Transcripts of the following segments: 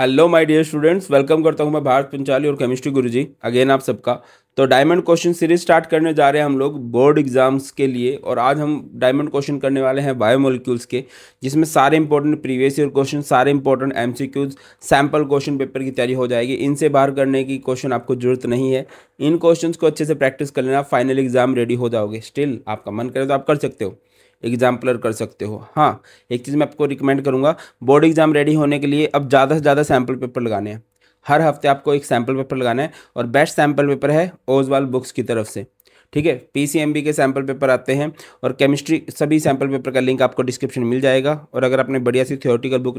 Hello my dear students, welcome करता हूं मैं भारत पंचाली और केमिस्ट्री गुरुजी अगेन आप सबका। तो डायमंड क्वेश्चन सीरीज स्टार्ट करने जा रहे हैं हम लोग बोर्ड एग्जाम्स के लिए। और आज हम डायमंड क्वेश्चन करने वाले हैं बायोमोलिक्यूल्स के, जिसमें सारे इंपॉर्टेंट प्रीवियस ईयर क्वेश्चन, सारे important MCQs, sample question paper की तैयारी हो जाएगी। इनसे बाहर करने की क्वेश्चन आपको जरूरत नहीं है। इन क्वेश्चंस को अच्छे से प्रैक्टिस कर लेना, फाइनल एग्जाम रेडी हो जाओगे। स्टिल आपका मन करे तो आप कर सकते हो, एग्जाम्पलर कर सकते हो। हाँ, एक चीज़ मैं आपको रिकमेंड करूंगा, बोर्ड एग्जाम रेडी होने के लिए अब ज़्यादा से ज़्यादा सैम्पल पेपर लगाने हैं। हर हफ्ते आपको एक सैम्पल पेपर लगाना है, और बेस्ट सैम्पल पेपर है ओजवाल बुक्स की तरफ से। ठीक है, पीसीएमबी के सैम्पल पेपर आते हैं, और केमिस्ट्री सभी सैम्पल पेपर का लिंक आपको डिस्क्रिप्शन मिल जाएगा। और अगर आपने बढ़िया सी थियोरेटिकल बुक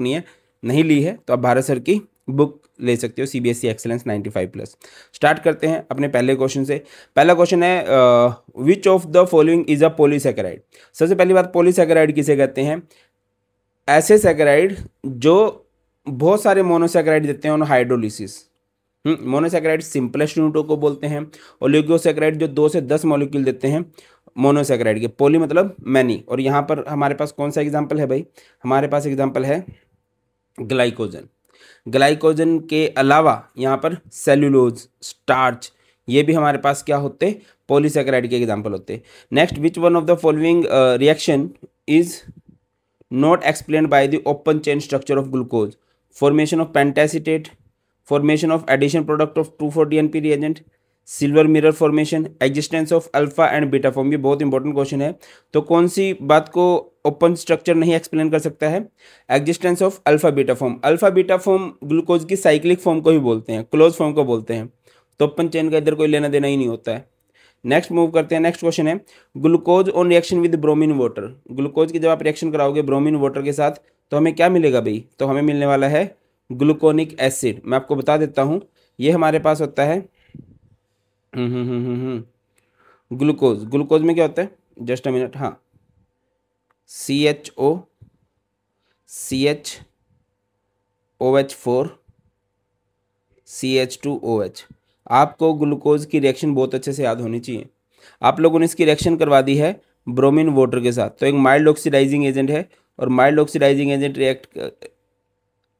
नहीं ली है तो आप भारत सर की बुक ले सकते हो, सीबीएसई एक्सेलेंस 95+। स्टार्ट करते हैं अपने पहले क्वेश्चन से। पहला क्वेश्चन है, which of the following is a polysaccharide. सबसे पहली बात, पॉलीसैकेराइड किसे कहते हैं? ऐसे सैकेराइड जो बहुत सारे मोनोसैकेराइड देते हैं ऑन हाइड्रोलिसिस। मोनोसैकेराइड सिंपलेस्ट यूनिटों को बोलते हैं। ओलिगोसैकेराइड जो 2 से 10 मॉलिक्यूल देते हैं मोनोसैकेराइड के। पॉली मतलब मैनी। और यहाँ पर हमारे पास कौन सा एग्जाम्पल है भाई? हमारे पास एग्जाम्पल है ग्लाइकोजन। ग्लाइकोजन के अलावा यहाँ पर सेल्यूलोज, स्टार्च, ये भी हमारे पास क्या होते? पॉलीसैकेराइड के एग्जाम्पल होते। Next, which one of the following reaction is not explained by the open chain structure of glucose? Formation of pentacetate, formation of addition product of 2,4-DNP reagent, silver mirror formation, existence of alpha and beta form. ये बहुत important question है। तो कौन सी बात को open structure नहीं explain कर सकता है? Existence of alpha beta form. Alpha beta form glucose की साइक्लिक फॉर्म को ही बोलते हैं, क्लोज फॉर्म को बोलते हैं। तो ओपन चेन का इधर कोई लेना देना ही नहीं होता है। नेक्स्ट मूव करते हैं। नेक्स्ट क्वेश्चन है, glucose on reaction with bromine water. Glucose की जब आप रिएक्शन कराओगे ब्रोमीन वाटर के साथ तो हमें क्या मिलेगा भाई? तो हमें मिलने वाला है ग्लूकोनिक एसिड। मैं आपको बता देता हूँ, ये हमारे पास होता है ग्लूकोज। ग्लूकोज में क्या होता है? Just a minute. हाँ, CHO, CHOH4, CH2OH। आपको ग्लूकोज की रिएक्शन बहुत अच्छे से याद होनी चाहिए। आप लोगों ने इसकी रिएक्शन करवा दी है ब्रोमीन वाटर के साथ, तो एक माइल्ड ऑक्सीडाइजिंग एजेंट है, और माइल्ड ऑक्सीडाइजिंग एजेंट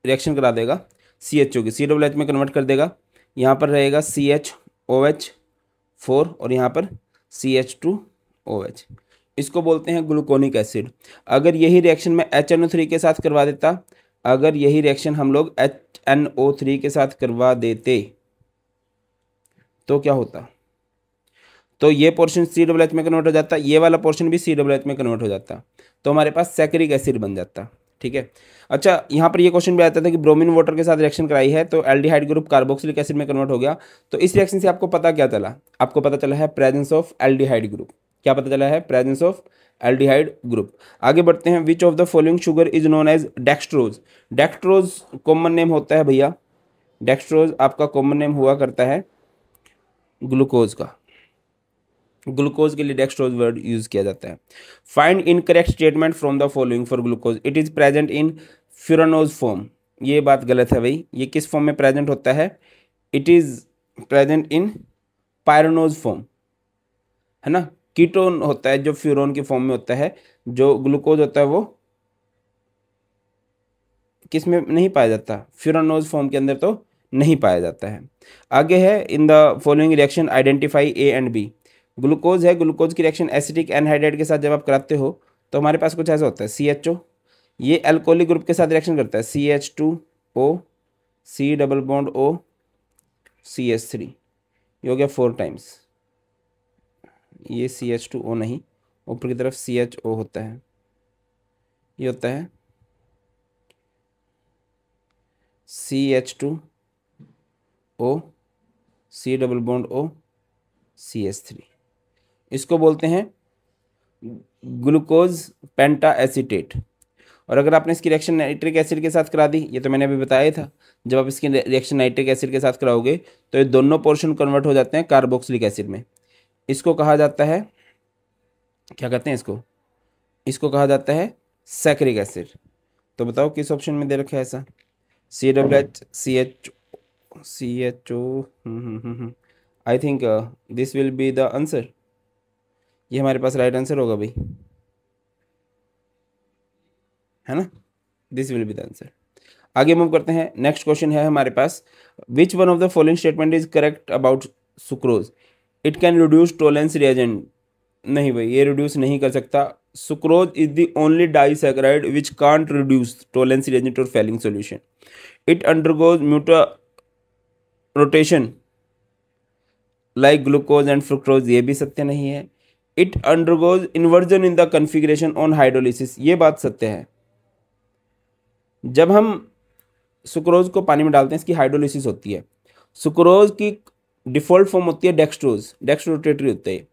रिएक्शन करा देगा CHO की, COOH में कन्वर्ट कर देगा। यहाँ पर रहेगा CHOH4 और यहाँ पर CH2OH। इसको बोलते हैं ग्लूकोनिक एसिड। अगर यही रिएक्शन मैं HNO3 के साथ करवा देता, अगर यही रिएक्शन हम लोग HNO3 के साथ करवा देते तो क्या होता? तो ये पोर्शन COOH में कन्वर्ट हो जाता, ये वाला पोर्शन भी COOH में कन्वर्ट हो जाता, तो हमारे पास सैकरिक एसिड बन जाता। ठीक है। अच्छा, यहाँ पर ये क्वेश्चन भी आता था कि ब्रोमीन वाटर के साथ रिएक्शन कराई है तो एल्डिहाइड ग्रुप कार्बोक्सिलिक एसिड में कन्वर्ट हो गया। तो इस रिएक्शन से आपको पता क्या चला? आपको पता चला है प्रेजेंस ऑफ एल्डिहाइड ग्रुप। क्या पता चला है? Presence of aldehyde group. आगे बढ़ते हैं। Which of the following sugar is known as dextrose. Dextrose common name होता है भैया, डेक्सट्रोज आपका कॉमन नेम हुआ करता है ग्लूकोज का। ग्लूकोज के लिए डेक्सट्रोज वर्ड यूज किया जाता है। Find incorrect statement from the following for glucose. It is present in furanose form. ये बात गलत है भाई, ये किस फॉर्म में प्रेजेंट होता है? It is present in pyranose form, है ना। कीटोन होता है जो फ्यूरोन की फॉर्म में होता है, जो ग्लूकोज होता है वो किस में नहीं पाया जाता? फ्यूरानोज फॉर्म के अंदर तो नहीं पाया जाता है। आगे है, इन the following reaction identify A and B। Glucose है, ग्लूकोज की रिएक्शन एसिटिक एनहाइड्राइड के साथ जब आप कराते हो तो हमारे पास कुछ ऐसा होता है CHO। ये अल्कोहलिक ग्रुप के साथ रिएक्शन करता है CH2O, C double bond O, CH3। ये हो गया 4 टाइम्स। ये CH2O नहीं, ऊपर की तरफ CHO होता है, ये होता है CH2O, C double bond O, CH3। इसको बोलते हैं ग्लूकोज पेंटा एसीटेट। और अगर आपने इसकी रिएक्शन नाइट्रिक एसिड के साथ करा दी, ये तो मैंने अभी बताया था, जब आप इसकी रिएक्शन नाइट्रिक एसिड के साथ कराओगे तो ये दोनों पोर्शन कन्वर्ट हो जाते हैं कार्बोक्सिलिक एसिड में। इसको कहा जाता है, क्या कहते हैं इसको? इसको कहा जाता है सैकरिक एसिड। तो बताओ किस ऑप्शन में दे रखा है ऐसा? COOH, CHO। I think this will be the answer. ये हमारे पास राइट आंसर होगा भाई, है ना। This will be the answer. आगे मूव करते हैं। नेक्स्ट क्वेश्चन है हमारे पास, which one of the following statement is correct about sucrose? It can reduce Tollens reagent. नहीं भाई, ये रिड्यूस नहीं कर सकता। Sucrose is the only disaccharide which can't reduce Tollens reagent और Fehling solution. It undergoes mutarotation like glucose and fructose, ये भी सत्य नहीं है। It undergoes inversion in the configuration on hydrolysis, ये बात सत्य है। जब हम सुक्रोज को पानी में डालते हैं इसकी हाइड्रोलिसिस होती है। सुक्रोज की डिफॉल्ट फॉर्म होती है डेक्सट्रोज, डेक्सट्रोरोटेटरी होते हैं।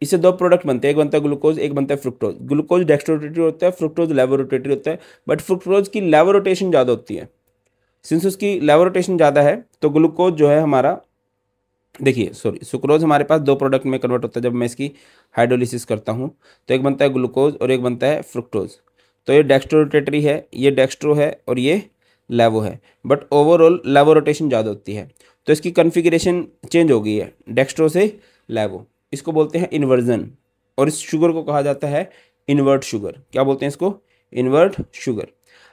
इससे दो प्रोडक्ट बनते हैं, एक बनता है ग्लूकोज, एक बनता है फ्रुक्टोज। ग्लूकोज डेक्सट्रोरोटेटरी होता है, फ्रुक्टोज लेवोरोटेटरी होता है, बट फ्रुक्टोज की लेवोरोटेशन ज़्यादा होती है। सिंस उसकी लेवोरोटेशन ज़्यादा है तो ग्लूकोज जो है हमारा, देखिए सॉरी, सुक्रोज हमारे पास दो प्रोडक्ट में कन्वर्ट होता है जब मैं इसकी हाइड्रोलिसिस करता हूँ। तो एक बनता है ग्लूकोज और एक बनता है फ्रुक्टोज। तो ये डेक्सट्रोरोटेटरी है, ये डेक्सट्रो है और ये लेवो है, बट ओवरऑल लेवो रोटेशन ज़्यादा होती है। तो इसकी कन्फिगरेशन चेंज हो गई है डेक्सट्रो से लेवो। इसको बोलते हैं इन्वर्जन, और इस शुगर को कहा जाता है इन्वर्ट शुगर। क्या बोलते हैं इसको? Invert sugar.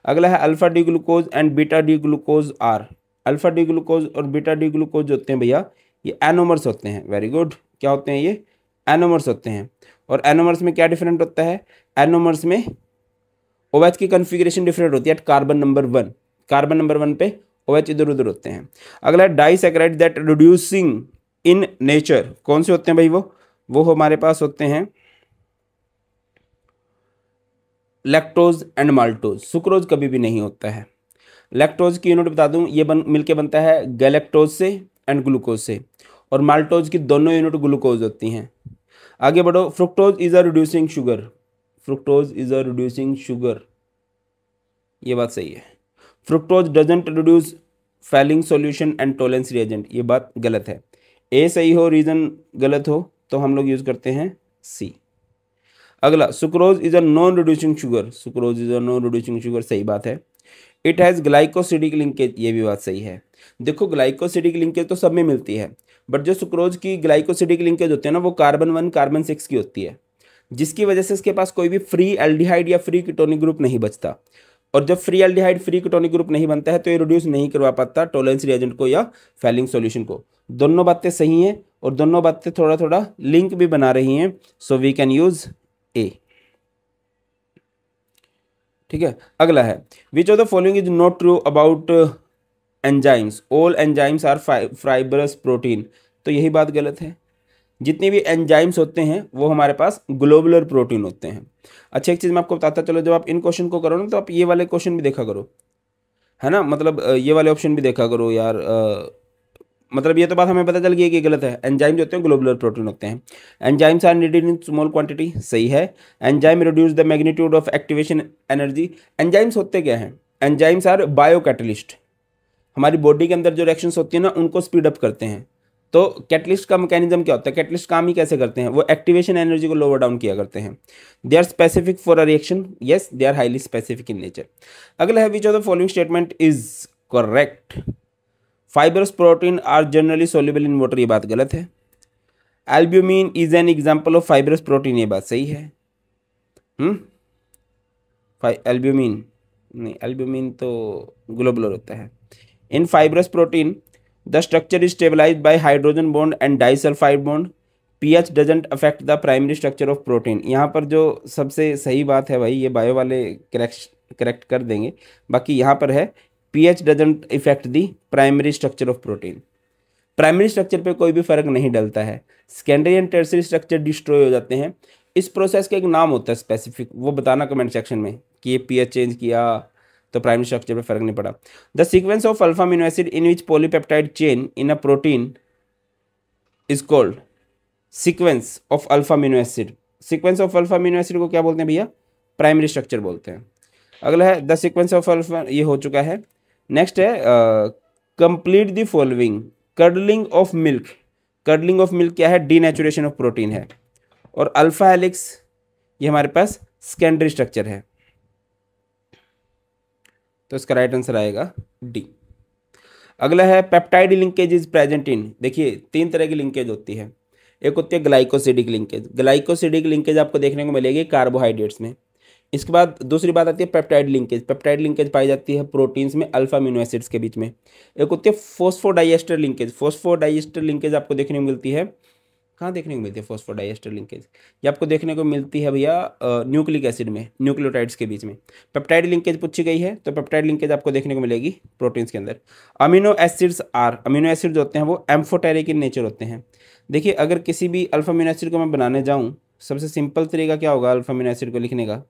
अगला है alpha D glucose and beta D glucose are. Alpha D glucose और बीटा डी ग्लूकोज होते हैं भैया, ये एनोमर्स होते हैं। वेरी गुड, क्या होते हैं ये? एनोमर्स होते हैं। और एनोमर्स में क्या डिफरेंट होता है? एनोमर्स में OH की कन्फिगरेशन डिफरेंट होती है। कार्बन नंबर 1, कार्बन नंबर 1 पे OH इधर उधर होते हैं। अगला है disaccharide that reducing in nature. कौन से होते हैं भाई? वो हमारे पास होते हैं लैक्टोज एंड माल्टोज। सुक्रोज कभी भी नहीं होता है। लैक्टोज की यूनिट बता दूं, ये मिलके बनता है गैलेक्टोज से एंड ग्लूकोज से, और माल्टोज की दोनों यूनिट ग्लूकोज होती हैं। आगे बढ़ो। Fructose is a reducing sugar. Fructose is a reducing sugar, ये बात सही है। Fructose doesn't reduce Fehling solution and Tollens reagent, ये बात गलत है। ए सही हो, रीजन गलत हो, तो हम लोग यूज करते हैं सी। अगला, sucrose is a non reducing sugar. Sucrose is a non reducing sugar, सही बात है। इट हैज़ ग्लाइकोसिडिक लिंकेज, ये भी बात सही है। देखो ग्लाइकोसिडिक लिंकेज तो सब में मिलती है, बट जो सुक्रोज की ग्लाइकोसिडिक लिंकेज होती है ना, वो कार्बन 1 कार्बन 6 की होती है, जिसकी वजह से इसके पास कोई भी फ्री एल्डिहाइड या फ्री कीटोनिक ग्रुप नहीं बचता। और जब free aldehyde free ketonic group नहीं बनता है तो ये रिड्यूस नहीं करवा पाता टोलेंस रिएजेंट को या फेलिंग सॉल्यूशन को। दोनों बातें सही हैं और दोनों बातें थोड़ा थोड़ा लिंक भी बना रही हैं, so we can use A. ठीक है। अगला है, which of the following is not true about enzymes? All enzymes are fibrous protein. तो यही बात गलत है। जितने भी एंजाइम्स होते हैं वो हमारे पास ग्लोबुलर प्रोटीन होते हैं। अच्छा, एक चीज़ मैं आपको बताता चलो, जब आप इन क्वेश्चन को करो ना तो आप ये वाले क्वेश्चन भी देखा करो, है ना, मतलब ये वाले ऑप्शन भी देखा करो यार। मतलब ये तो बात हमें पता चल गई है कि गलत है। एंजाइम जो होते हैं ग्लोबुलर प्रोटीन होते हैं। Enzymes are needed in small quantity, सही है। Enzyme reduce the magnitude of activation energy. Enzymes होते क्या हैं? Enzymes are biocatalyst. हमारी बॉडी के अंदर जो रिएक्शंस होती है ना, उनको स्पीड अप करते हैं। तो कैटलिस्ट का मैकेनिज्म क्या होता है? कैटलिस्ट काम ही कैसे करते हैं? वो एक्टिवेशन एनर्जी को लोअर डाउन किया करते हैं। They are specific for a reaction, yes they are highly specific in nature. अगला है, which of the following statement is correct? Fibrous protein are generally soluble in water, ये बात गलत है। Albumin is an example of fibrous protein, ये बात सही है। एल्ब्यूमिन नहीं, एल्ब्यूमिन तो ग्लोबुलर होता है। In fibrous protein the structure is stabilised by hydrogen bond and disulphide bond. PH doesn't affect the primary structure of protein. यहाँ पर जो सबसे सही बात है भाई, ये बायो वाले करेक्ट कर देंगे, बाकी यहाँ पर है pH doesn't effect the primary structure of protein. Primary structure पे कोई भी फर्क नहीं डलता है, secondary and tertiary structure destroy हो जाते हैं। इस प्रोसेस का एक नाम होता है स्पेसिफिक, वो बताना कमेंट सेक्शन में कि ये पीएच चेंज किया तो प्राइमरी स्ट्रक्चर पे फर्क नहीं पड़ा। The sequence of alpha amino acid in which polypeptide chain in a protein is called sequence of alpha amino acid. Sequence of alpha amino acid को क्या बोलते हैं भैया? प्राइमरी स्ट्रक्चर बोलते हैं। अगला है, द सीक्वेंस ऑफ अल्फा, ये हो चुका है। नेक्स्ट है, complete the following. Curdling of milk. Curdling of milk क्या है? डीनेचुरेशन ऑफ प्रोटीन है। और अल्फा हेलिक्स, ये हमारे पास सेकेंडरी स्ट्रक्चर है, तो इसका राइट आंसर आएगा डी। अगला है, पेप्टाइड लिंकेज इज प्रेजेंट इन। देखिए 3 तरह की लिंकेज होती है। एक होती है ग्लाइकोसिडिक लिंकेज। ग्लाइकोसिडिक लिंकेज आपको देखने को मिलेगी कार्बोहाइड्रेट्स में। इसके बाद दूसरी बात आती है पेप्टाइड लिंकेज। पेप्टाइड लिंकेज पाई जाती है प्रोटीन्स में अल्फा अमीनो एसिड्स के बीच में। एक होती है फोस्फोडाइएस्टर लिंकेज। फोस्फोडाइएस्टर लिंकेज आपको देखने को मिलती है, कहाँ देखने को मिलती है फोस्फोडाइएस्टर लिंकेज? ये आपको देखने को मिलती है भैया न्यूक्लिक एसिड में, न्यूक्लियोटाइड्स के बीच में। पेप्टाइड लिंकेज पूछी गई है, तो पेप्टाइड लिंकेज आपको देखने को मिलेगी प्रोटीन्स के अंदर। अमीनो एसिड होते हैं वो एम्फोटेरिक इन नेचर होते हैं। देखिए अगर किसी भी अल्फा अमीनो एसिड को मैं बनाने जाऊँ, सबसे सिंपल तरीका क्या होगा अल्फा अमीनो एसिड को लिखने का?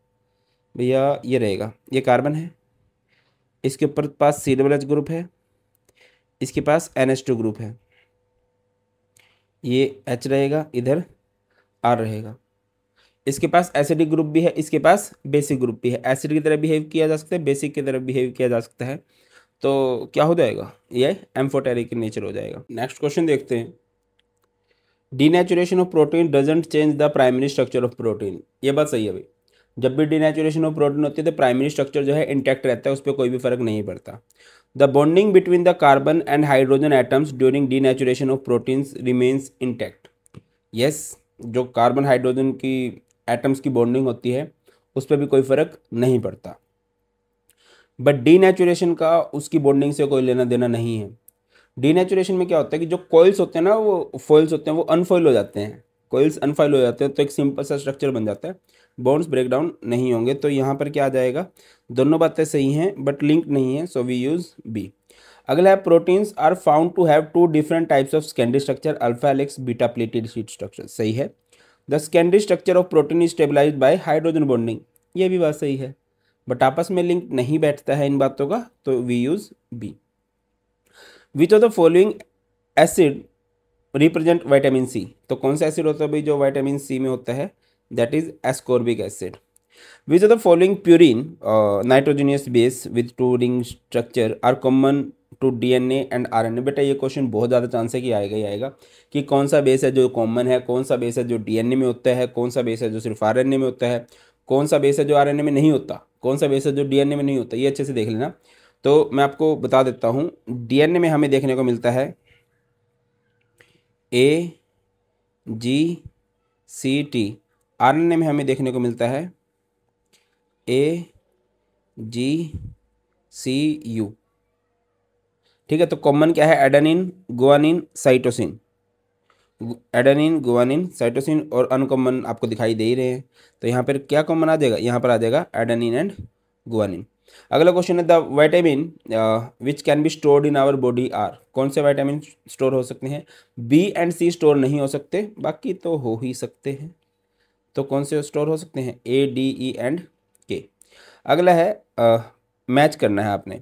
भैया ये रहेगा, ये कार्बन है, इसके ऊपर पास COOH ग्रुप है, इसके पास NH2 ग्रुप है, ये H रहेगा, इधर R रहेगा, इसके पास एसिडिक ग्रुप भी है, इसके पास बेसिक ग्रुप भी है। एसिड की तरह बिहेव किया जा सकता है, बेसिक की तरह बिहेव किया जा सकता है। तो क्या हो जाएगा? ये एम्फोटेरिक इन नेचर हो जाएगा। नेक्स्ट क्वेश्चन देखते हैं। Denaturation of protein doesn't change the primary structure of protein. ये बात सही है भाई, जब भी डीनेचुरेशन ऑफ प्रोटीन होती है तो प्राइमरी स्ट्रक्चर जो है इंटैक्ट रहता है, उस पर कोई भी फर्क नहीं पड़ता। The bonding between the carbon and hydrogen atoms during denaturation of proteins remains intact. Yes, जो कार्बन हाइड्रोजन की एटम्स की बॉन्डिंग होती है उस पर भी कोई फर्क नहीं पड़ता। बट डीनेचुरेशन का उसकी बॉन्डिंग से कोई लेना देना नहीं है। डीनेचुरेशन में क्या होता है कि जो कॉइल्स होते हैं ना, वो फॉइल्स होते हैं, वो अनफॉइल हो जाते हैं। कॉइल्स अनफॉइल हो जाते हैं तो एक सिंपल सा स्ट्रक्चर बन जाता है, बॉन्ड्स ब्रेक डाउन नहीं होंगे। तो यहाँ पर क्या आ जाएगा? दोनों बातें सही हैं बट लिंक नहीं है, सो वी यूज बी। अगला है proteins are found to have two different types of secondary structure, alpha helix, beta pleated sheet structure. सही है। The secondary structure of protein is stabilised by hydrogen bonding. ये भी बात सही है but आपस में लिंक नहीं बैठता है इन बातों का, तो we use B. Which of the following acid represent vitamin C? तो कौन सा एसिड होता है भाई जो विटामिन सी में होता है? That is ascorbic acid. Which of the following purine nitrogenous base with two ring structure are common to DNA and RNA? बेटा ये क्वेश्चन बहुत ज़्यादा चांस है कि आएगा ही आएगा कि कौन सा बेस है जो कॉमन है, कौन सा बेस है जो DNA में होता है, कौन सा बेस है जो सिर्फ RNA में होता है, कौन सा बेस है जो RNA में नहीं होता, कौन सा बेस है जो DNA में नहीं होता। ये अच्छे से देख लेना। तो मैं आपको बता देता हूँ, DNA में हमें देखने को मिलता है AGCT, RNA में हमें देखने को मिलता है AGCU। ठीक है, तो कॉमन क्या है? Adenine, guanine, cytosine. Adenine, guanine, cytosine, और अनकॉमन आपको दिखाई दे ही रहे हैं। तो यहाँ पर क्या कॉमन आ जाएगा? यहाँ पर आ जाएगा एडेनिन एंड गुआनिन। अगला क्वेश्चन है the vitamin which can be stored in our body are? कौन से विटामिन स्टोर हो सकते हैं? बी एंड सी स्टोर नहीं हो सकते, बाकी तो हो ही सकते हैं। तो कौन से स्टोर हो सकते हैं? A, D, E and K। अगला है मैच करना है आपने।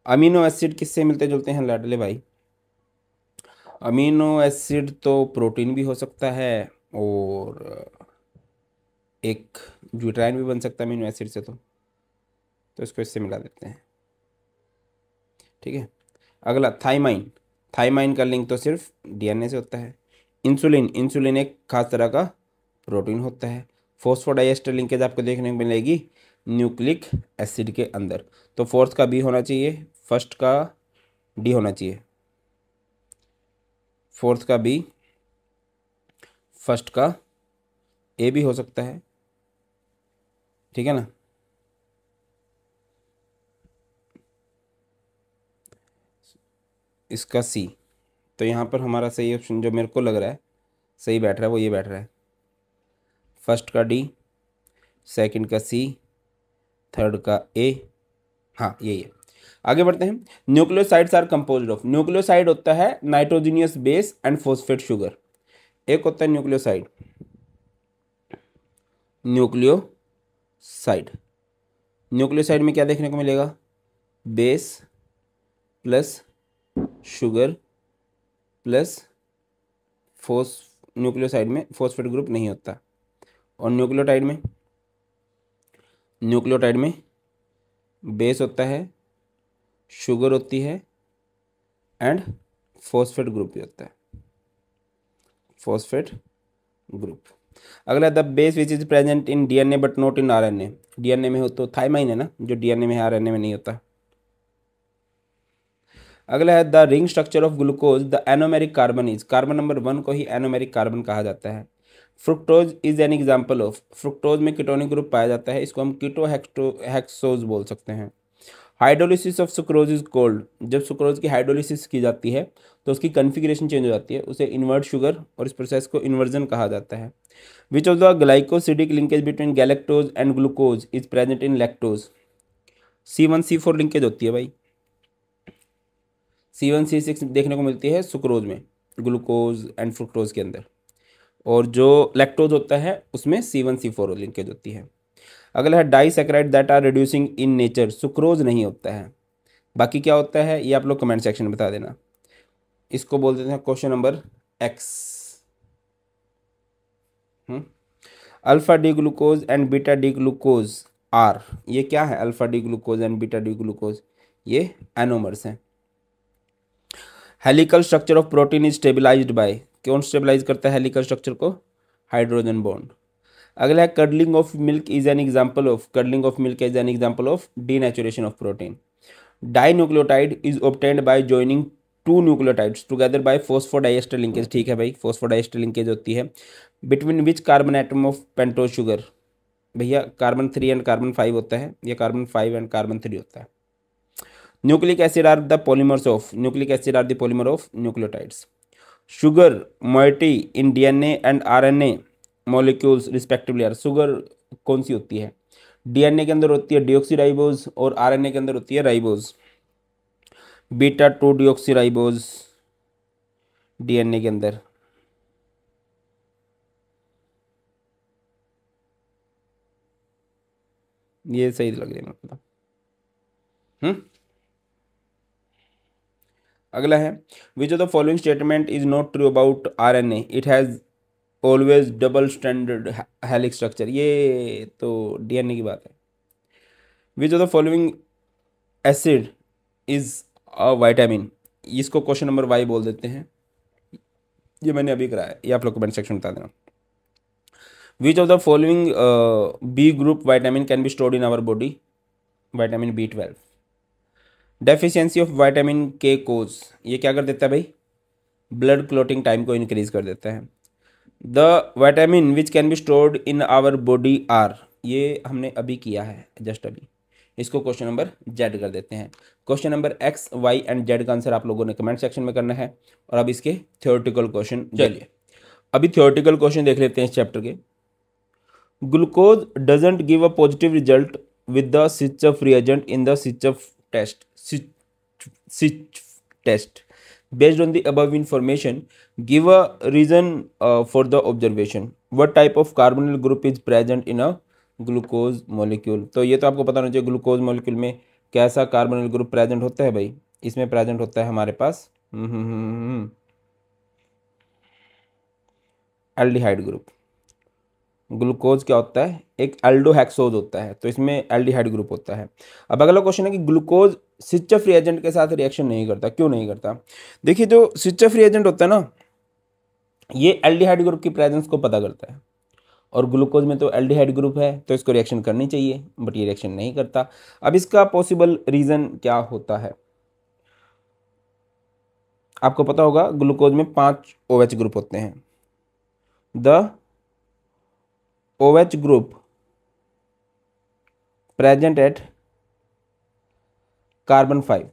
अमीनो एसिड किससे मिलते जुलते हैं लाडले भाई? अमीनो एसिड तो प्रोटीन भी हो सकता है और एक ग्लूटाइन भी बन सकता है अमीनो एसिड से, तो इसको इससे मिला देते हैं। ठीक है। अगला थाइमाइन। थाइमाइन का लिंक तो सिर्फ DNA से होता है। इंसुलिन एक खास तरह का प्रोटीन होता है। फोस्फोडाइएस्टर लिंकेज आपको देखने को मिलेगी न्यूक्लिक एसिड के अंदर। तो फोर्थ का बी होना चाहिए, फर्स्ट का डी होना चाहिए। फोर्थ का बी, फर्स्ट का ए भी हो सकता है। ठीक है ना। इसका सी। तो यहाँ पर हमारा सही ऑप्शन जो मेरे को लग रहा है सही बैठ रहा है वो ये बैठ रहा है, फर्स्ट का डी, सेकंड का सी, थर्ड का ए। हाँ यही है। आगे बढ़ते हैं। Nucleosides are composed of. Nucleoside होता है nitrogenous base and phosphate sugar. एक होता है न्यूक्लियोसाइड, न्यूक्लियोसाइड में क्या देखने को मिलेगा? Base plus sugar plus nucleoside में फॉस्फेट ग्रुप नहीं होता। और न्यूक्लियोटाइड में बेस होता है, शुगर होती है एंड फॉस्फेट ग्रुप भी होता है, फॉस्फेट ग्रुप। अगला the base which is present in DNA but not in RNA। DNA में हो तो थाइमाइन है ना, जो DNA में है RNA में नहीं होता। अगला है the ring structure of glucose the anomeric carbon is. Carbon number 1 को ही एनोमेरिक कार्बन कहा जाता है। Fructose is an example of, fructose में कीटोनिक ग्रुप पाया जाता है, इसको हम कीटो हेक्सोज बोल सकते हैं। Hydrolysis of sucrose is cold, जब सुक्रोज की हाइड्रोलिसिस की जाती है तो उसकी कन्फिग्रेशन चेंज हो जाती है, उसे इन्वर्ट शुगर, और इस प्रोसेस को इन्वर्जन कहा जाता है। Which of the glycosidic linkage between galactose and glucose is present in lactose, C1C4 linkage होती है भाई, C1C6 देखने को मिलती है सुक्रोज में, ग्लूकोज एंड फ्रुक्टोज के अंदर, और जो लैक्टोज होता है उसमें C1C4 लिंकेज होती है। अगला है disaccharide that are reducing in nature, sucrose नहीं होता है, बाकी क्या होता है ये आप लोग कमेंट सेक्शन में बता देना। इसको बोल देते हैं question number X. Alpha D glucose and beta D glucose are, ये क्या है alpha D glucose and beta D glucose, ये एनोमर्स हैं। Helical structure of protein is stabilised by, कौन स्टेबलाइज करता है हेलिकल स्ट्रक्चर को, हाइड्रोजन बॉन्ड। अगला है curdling of milk is an example of, curdling of milk is an example of denaturation of protein. Dinucleotide is obtained by joining two nucleotides together by phosphodiester linkage, ठीक है भाई, phosphodiester linkage होती है। Between which carbon atom of pentose sugar, भैया carbon 3 and carbon 5 होता है, या carbon 5 and carbon 3 होता है। Nucleic acid are the polymers of, nucleic acid are the polymer of nucleotides. Sugar moiety in DNA and RNA molecules respectively are, sugar कौन सी होती है, डीएनए के अंदर होती है डिऑक्सीराइबोज और आरएनए के अंदर होती है राइबोज, बीटा 2 डिऑक्सीराइबोज डीएनए के अंदर। ये सही लग रही है मेरे को। अगला है which of the following statement is not true about RNA, it has always double standard helix structure, ये तो डीएनए की बात है। Which of the following acid is a vitamin, इसको क्वेश्चन नंबर वाई बोल देते हैं, ये मैंने अभी कराया, ये आप लोग कमेंट सेक्शन में बता देना। Which of the following B group vitamin can be stored in our body, vitamin B12। Deficiency of vitamin K causes, ये क्या कर देता है भाई, ब्लड क्लॉटिंग टाइम को इंक्रीज कर देता है। The vitamin which can be stored in our body are, ये हमने अभी किया है जस्ट अभी, इसको क्वेश्चन नंबर जेड कर देते हैं। Question number X Y and Z का आंसर आप लोगों ने कमेंट सेक्शन में करना है। और अब इसके थ्योरेटिकल क्वेश्चन, चलिए अभी थ्योरेटिकल क्वेश्चन देख लेते हैं इस चैप्टर के। Glucose doesn't give a positive result with the Schiff reagent in the Schiff test, test based on the above information give a reason for the observation, what type of carbonyl group is present in a glucose molecule। तो ये तो आपको पता होना चाहिए glucose molecule में कैसा carbonyl group present होता है भाई, इसमें प्रेजेंट होता है हमारे पास एल्डिहाइड ग्रुप। ग्लूकोज क्या होता है, एक एल्डोहेक्सोज होता है, तो इसमें एल्डिहाइड ग्रुप होता है। अब अगला क्वेश्चन है कि ग्लूकोज सिचफ रिएजेंट के साथ रिएक्शन नहीं करता, क्यों नहीं करता। देखिए जो सिचफ रिएजेंट होता है ना, ये एल्डिहाइड ग्रुप की प्रेजेंस को पता करता है, और ग्लूकोज में तो एल्डिहाइड ग्रुप है तो इसको रिएक्शन करनी चाहिए, बट ये रिएक्शन नहीं करता। अब इसका पॉसिबल रीजन क्या होता है, आपको पता होगा ग्लूकोज में 5 OH ग्रुप होते हैं। The OH group present at carbon 5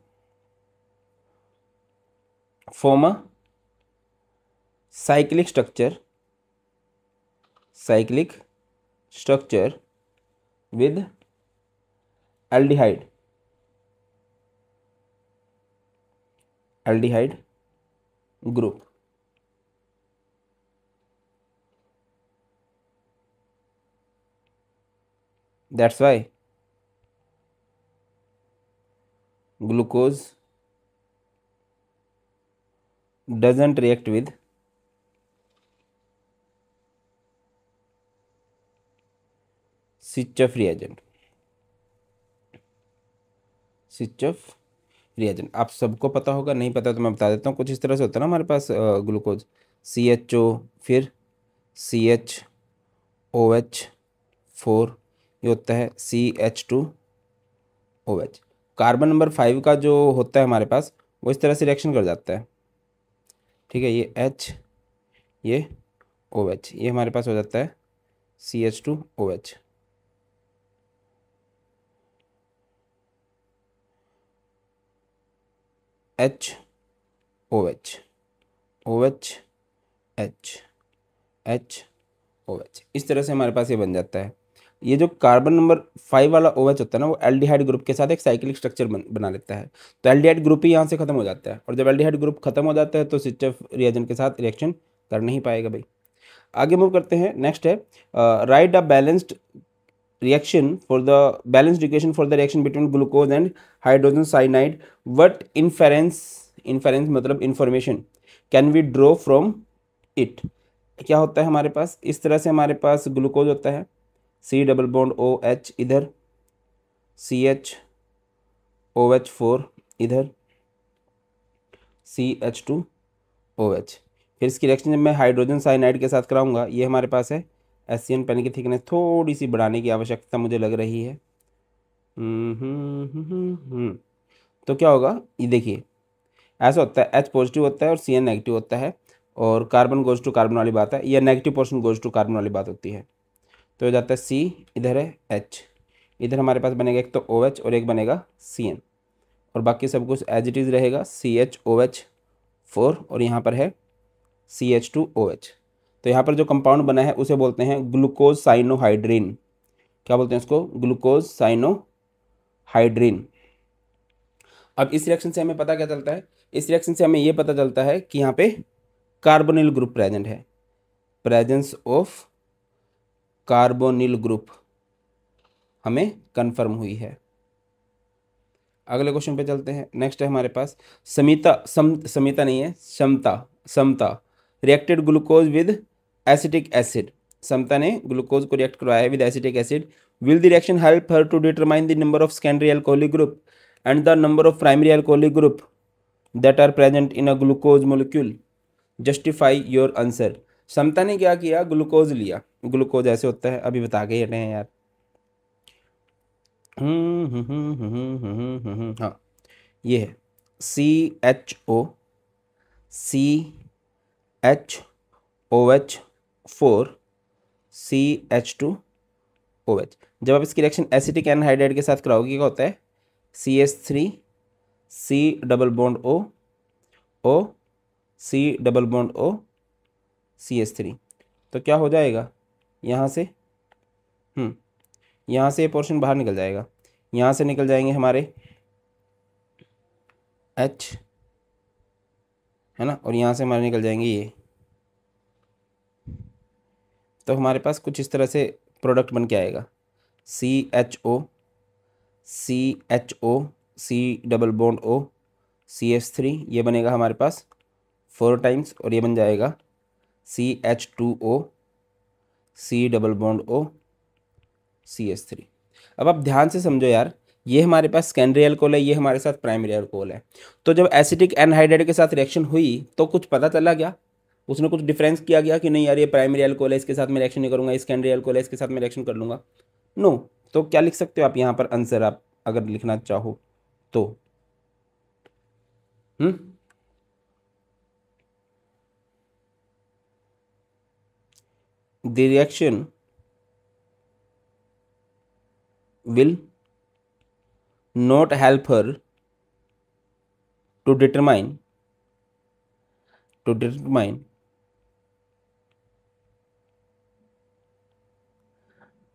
form a cyclic structure with aldehyde group। That's why glucose doesn't react with Schiff reagent. Schiff reagent आप सबको पता होगा, नहीं पता तो मैं बता देता हूँ। कुछ इस तरह से होता है ना हमारे पास ग्लूकोज CHO फिर CHOH4, ये होता है CH2OH। कार्बन नंबर 5 का जो होता है हमारे पास वो इस तरह से रिएक्शन कर जाता है, ठीक है, ये H ये OH, ये हमारे पास हो जाता है CH2OH। HOH, OH, HOH, इस तरह से हमारे पास ये बन जाता है। ये जो कार्बन नंबर 5 वाला OH होता है ना, वो एल्डिहाइड ग्रुप के साथ एक साइक्लिक स्ट्रक्चर बना लेता है। तो एल्डिहाइड ग्रुप ही यहाँ से खत्म हो जाता है, और जब एल्डिहाइड ग्रुप खत्म हो जाता है तो सिचेफ रिएजेंट के साथ रिएक्शन कर नहीं पाएगा भाई। आगे मूव करते हैं। नेक्स्ट है right a balanced reaction for the balanced equation for the reaction between glucose and hydrogen cyanide. What inference मतलब information can we draw from it? क्या होता है हमारे पास, इस तरह से हमारे पास ग्लूकोज होता है, C डबल बॉन्ड OH इधर, CHOH4 इधर, CH2OH। फिर इसकी रिएक्शन जब मैं हाइड्रोजन साइनाइड के साथ कराऊंगा, ये हमारे पास है HCN, पेन की थिकनेस थोड़ी सी बढ़ाने की आवश्यकता मुझे लग रही है। तो क्या होगा, ये देखिए ऐसा होता है, H पॉजिटिव होता है और CN नेगेटिव होता है, और कार्बन गोज टू कार्बन वाली बात है, ये negative portion goes to carbon वाली बात होती है। तो हो जाता है C, इधर है H, इधर हमारे पास बनेगा एक तो OH और एक बनेगा CN, और बाकी सब कुछ एज इट इज़ रहेगा, CHOH4 और यहाँ पर है CH2OH। तो यहाँ पर जो कंपाउंड बना है उसे बोलते हैं ग्लूकोज साइनोहाइड्रिन। क्या बोलते हैं इसको? Glucose cyanohydrin. अब इस रिएक्शन से हमें पता क्या चलता है? इस रिएक्शन से हमें ये पता चलता है कि यहाँ पे कार्बोनिल ग्रुप प्रेजेंट है, प्रेजेंस ऑफ कार्बोनिल ग्रुप हमें कंफर्म हुई है। अगले क्वेश्चन पे चलते हैं। नेक्स्ट है हमारे पास समिता नहीं है, Samta reacted glucose with acetic acid. Samta ने ग्लूकोज को रिएक्ट करवाया है with acetic acid. Will the reaction help her to determine the number of secondary alcoholic group and the number of primary alcoholic group that are present in a glucose molecule? Justify your answer. Samta ने क्या किया? Glucose लिया। Glucose ऐसे होता है, अभी बता के हटे हैं यार। हाँ, ये है CHO, CHOH4, CH2OH। जब आप इसकी रिएक्शन एसिटिक एनहाइड्राइड के साथ कराओगे क्या होता है? CH3, C double bond O, C double bond O, CH3। तो क्या हो जाएगा यहाँ से? यहाँ से ये पोर्शन बाहर निकल जाएगा, यहाँ से निकल जाएंगे हमारे H, है ना, और यहाँ से हमारे निकल जाएंगे ये। तो हमारे पास कुछ इस तरह से प्रोडक्ट बन के आएगा, CHO, C double bond O, CH3, ये बनेगा हमारे पास 4 टाइम्स, और ये बन जाएगा CH2O, C double bond O, CH3। अब आप ध्यान से समझो यार, ये हमारे पास सेकेंडरी अल्कोहल है, ये हमारे साथ प्राइमरी अल्कोहल है। तो जब एसिटिक एनहाइड्राइड के साथ रिएक्शन हुई तो कुछ पता चला क्या? उसने कुछ डिफरेंस किया गया कि नहीं यार ये प्राइमरी अल्कोहल है, इसके साथ मैं रिएक्शन नहीं करूंगा, सेकेंडरी अल्कोहल है, इसके साथ मैं रिएक्शन कर लूंगा? नो। तो क्या लिख सकते हो आप यहाँ पर आंसर, आप अगर लिखना चाहो तो? The reaction will not help her to determine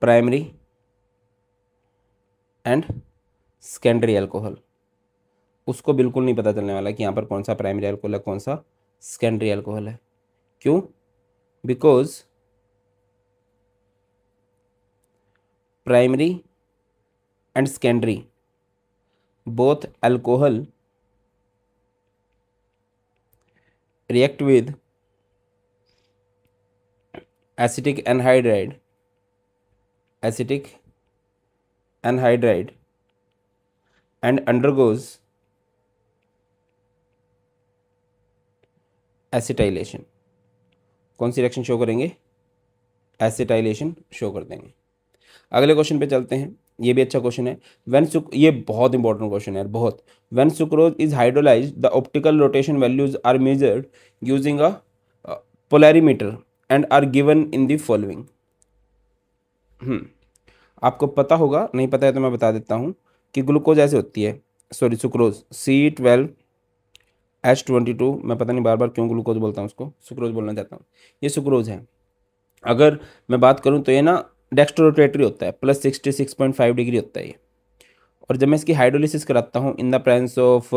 primary and secondary alcohol। उसको बिल्कुल नहीं पता चलने वाला कि यहाँ पर कौन सा प्राइमरी अल्कोहल है, कौन सा सेकेंडरी अल्कोहल है। क्यों? Because primary and secondary both alcohol react with acetic anhydride and undergoes acetylation। कौन सी रिएक्शन शो करेंगे? एसिटाइलेशन शो कर देंगे। अगले क्वेश्चन पे चलते हैं, ये भी अच्छा क्वेश्चन है। ये बहुत इंपॉर्टेंट क्वेश्चन है यार, बहुत। When sucrose is hydrolysed the optical rotation values are measured using a polarimeter and are given in the following. आपको पता होगा, नहीं पता है तो मैं बता देता हूँ कि ग्लूकोज ऐसे होती है, सॉरी सुक्रोज C12H22, मैं पता नहीं बार बार क्यों ग्लूकोज बोलता हूँ, उसको सुक्रोज बोलना चाहता हूँ, ये सुक्रोज है। अगर मैं बात करूँ तो ये ना डेक्स्ट्रोरोटेटरी होता है, +66.5 डिग्री होता है ये। और जब मैं इसकी हाइड्रोलिसिस कराता हूँ in the presence of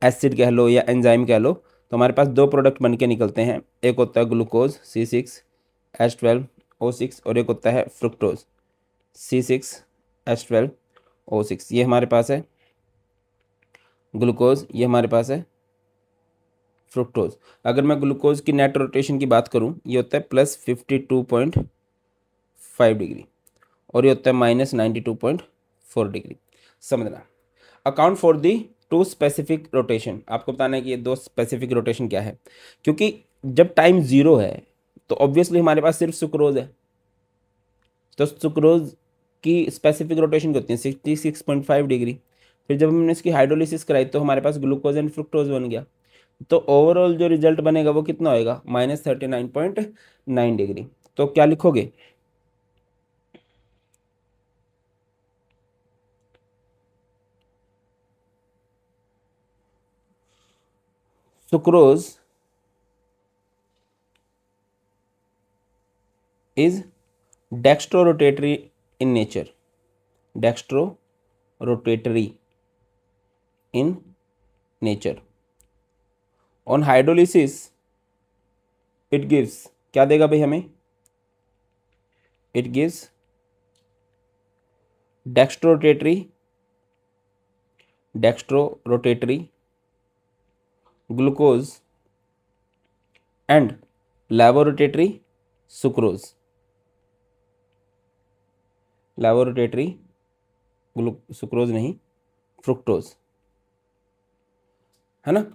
acid कह लो या एंजाइम कह लो, तो हमारे पास दो प्रोडक्ट बन के निकलते हैं। एक होता है ग्लूकोज C6H12O6 और एक होता है फ्रुक्टोज C6H12O6। ये हमारे पास है ग्लूकोज, ये हमारे पास है फ्रुक्टोज। अगर मैं ग्लूकोज की नेट रोटेशन की बात करूं, ये होता है +52.5 डिग्री और ये होता है -92.4 डिग्री। समझना। Account for the two specific rotation, आपको बताना है कि ये दो स्पेसिफिक रोटेशन क्या है। क्योंकि जब टाइम जीरो है तो ऑब्वियसली हमारे पास सिर्फ सुक्रोज है, तो सुक्रोज की स्पेसिफिक रोटेशन क्या होती है 66.5 डिग्री। फिर जब हमने इसकी हाइड्रोलिसिस कराई तो हमारे पास ग्लूकोज एंड फ्रुक्टोज बन गया। तो ओवरऑल जो रिजल्ट बनेगा वो कितना होएगा -39.9 डिग्री। तो क्या लिखोगे, sucrose is dextrorotatory in nature, dextrorotatory in nature. On hydrolysis it gives, क्या देगा भाई हमें, it gives dextrorotatory glucose and laevorotatory sucrose, laevorotatory sucrose नहीं फ्रुक्टोज, है ना।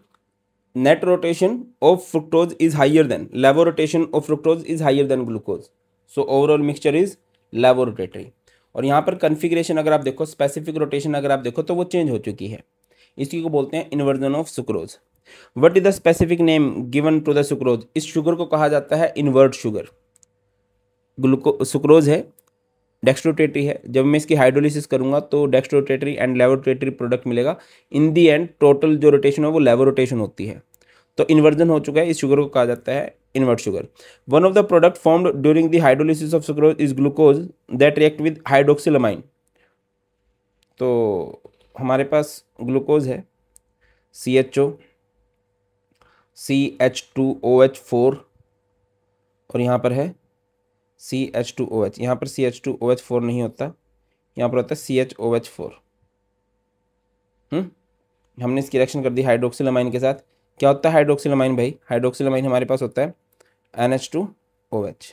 Net rotation of fructose is higher than laevorotation of fructose is higher than glucose, so overall mixture is laevorotatory. और यहाँ पर कन्फिग्रेशन अगर आप देखो, स्पेसिफिक रोटेशन अगर आप देखो तो वो चेंज हो चुकी है, इसी को बोलते हैं inversion of sucrose. What is the specific name given to the sucrose, इस शुगर को कहा जाता है इन्वर्ट शुगर। सुक्रोज है, डेक्स्ट्रोरोटेटरी है, जब मैं इसकी हाइड्रोलिसिस करूंगा तो डेक्स्ट्रोरोटेटरी एंड लैबोरोटेटरी प्रोडक्ट मिलेगा। इन दी एंड टोटल जो रोटेशन है वो लैबोरोटेशन होती है, तो इन्वर्जन हो चुका है, इस शुगर को कहा जाता है invert sugar. One of the product formed during the hydrolysis of sucrose is glucose that react with hydroxylamine. तो हमारे पास ग्लूकोज है CHO CH2OH4 और यहाँ पर है CH2OH, यहाँ पर CH2OH4 नहीं होता, यहाँ पर होता है CHOH4। हमने इसकी रिएक्शन कर दी हाइड्रोक्सिलामाइन के साथ। क्या होता है हाइड्रोक्सिलामाइन भाई, हाइड्रोक्सिलामाइन हमारे पास होता है NH2OH।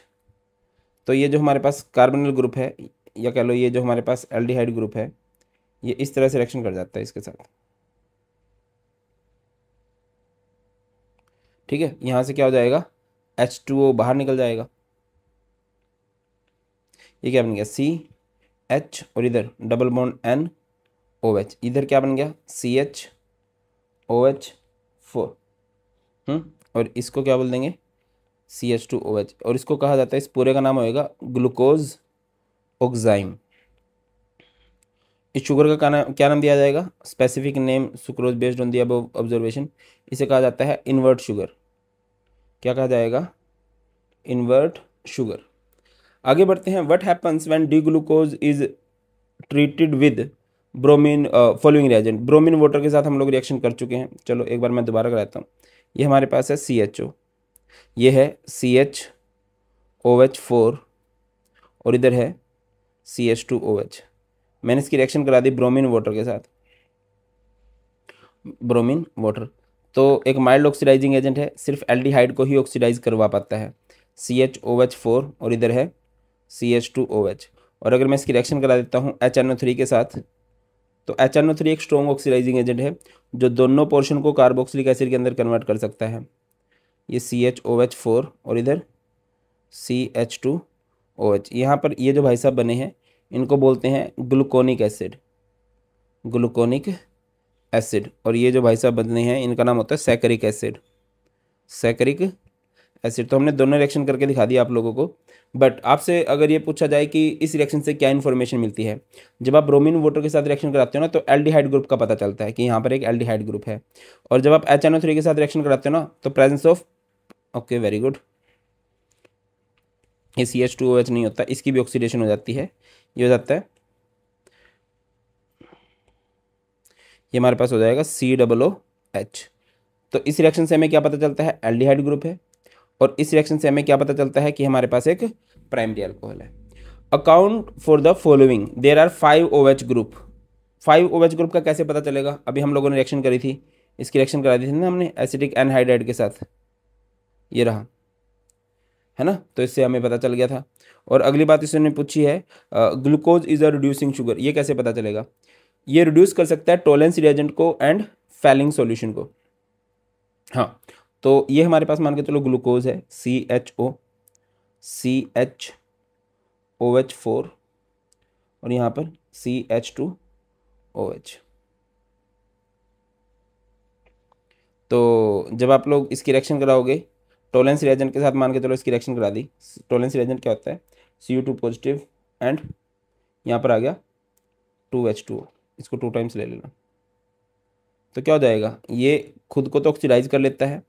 तो ये जो हमारे पास कार्बोनिल ग्रुप है या कह लो ये जो हमारे पास एल्डिहाइड ग्रुप है, ये इस तरह से रिएक्शन कर जाता है इसके साथ, ठीक है। यहाँ से क्या हो जाएगा, H2O बाहर निकल जाएगा, ये क्या बन गया CH और इधर डबल बॉन्ड NOH, इधर क्या बन गया CHOH4। और इसको क्या बोल देंगे CH2OH, और इसको कहा जाता है, इस पूरे का नाम होएगा ग्लूकोज ऑक्साइम। इस शुगर का क्या नाम दिया जाएगा, specific name sucrose based on the above observation, इसे कहा जाता है इन्वर्ट शुगर। क्या कहा जाएगा, इन्वर्ट शुगर। आगे बढ़ते हैं। What happens when D glucose is treated with bromine following reagent. Bromine water के साथ हम लोग रिएक्शन कर चुके हैं, चलो एक बार मैं दोबारा कराता हूँ। ये हमारे पास है CHO, ये है CHOH4 और इधर है CH2OH। मैंने इसकी रिएक्शन करा दी ब्रोमीन वाटर के साथ, ब्रोमीन वाटर तो एक माइल्ड ऑक्सीडाइजिंग एजेंट है, सिर्फ एल्डिहाइड को ही ऑक्सीडाइज करवा पाता है, CHOH4 और इधर है CH2OH। और अगर मैं इसकी रिएक्शन करा देता हूँ HNO3 के साथ, तो HNO3 एक स्ट्रॉन्ग ऑक्सीडाइजिंग एजेंट है जो दोनों पोर्शन को कार्बोक्सिलिक एसिड के अंदर कन्वर्ट कर सकता है। ये CHOH4 और इधर CH2OH। यहाँ पर ये जो भाई साहब बने हैं इनको बोलते हैं ग्लूकोनिक एसिड, ग्लूकोनिक एसिड। और ये जो भाई साहब बने हैं इनका नाम होता है सैकरिक एसिड, सैकरिक एसिड। तो हमने दोनों रिएक्शन करके दिखा दिया आप लोगों को। बट आपसे अगर ये पूछा जाए कि इस रिएक्शन से क्या इन्फॉर्मेशन मिलती है, जब आप ब्रोमीन वाटर के साथ रिएक्शन कराते हो ना तो एल्डिहाइड ग्रुप का पता चलता है कि यहाँ पर एक एल्डिहाइड ग्रुप है। और जब आप HNO3 के साथ रिएक्शन कराते हो ना तो presence of, okay very good, ये CH2OH नहीं होता, इसकी भी ऑक्सीडेशन हो जाती है, ये हो जाता है, ये हमारे पास हो जाएगा COOH। तो इस रिएक्शन से हमें क्या पता चलता है, एल्डिहाइड ग्रुप है। और इस रिएक्शन से हमें क्या पता चलता है कि हमारे पास एक प्राइमरी अल्कोहल है। Account for the following, there are 5 OH group. 5 OH group का कैसे पता चलेगा, अभी हम लोगों ने रिएक्शन करी थी, इसकी रिएक्शन करा दी थी ना हमने एसिटिक एनहाइड्राइड के साथ, ये रहा है ना, तो इससे हमें पता चल गया था। और अगली बात इसने पूछी है, glucose is a reducing sugar, ये कैसे पता चलेगा, ये रिड्यूस कर सकता है टोलेंस रिएजेंट को एंड फैलिंग सॉल्यूशन को। हाँ, तो ये हमारे पास मान के चलो ग्लूकोज है, CHOCHOH4 और यहाँ पर CH2OH। तो जब आप लोग इसकी रिएक्शन कराओगे टोलेंस रिएजेंट के साथ, मान के चलो इसकी रिएक्शन करा दी, टोलेंस रिएजेंट क्या होता है, Cu2 पॉजिटिव एंड यहाँ पर आ गया 2H2O, इसको 2 टाइम्स ले लेना, तो क्या हो जाएगा, ये खुद को तो ऑक्सीडाइज कर लेता है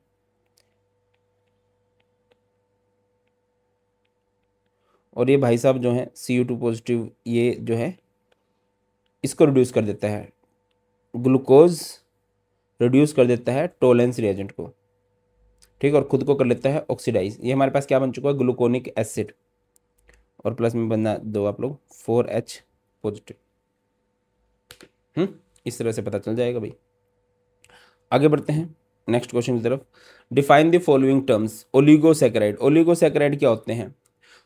और ये भाई साहब जो है Cu2 पॉजिटिव, ये जो है इसको रिड्यूस कर देता है, ग्लूकोज रिड्यूस कर देता है टोलेंस रिएजेंट को, ठीक है, और खुद को कर लेता है ऑक्सीडाइज। ये हमारे पास क्या बन चुका है, ग्लूकोनिक एसिड, और प्लस में बना दो आप लोग 4H पॉजिटिव। इस तरह से पता चल जाएगा भाई। आगे बढ़ते हैं नेक्स्ट क्वेश्चन की तरफ। Define the following terms. Oligosaccharide, oligosaccharide क्या होते हैं,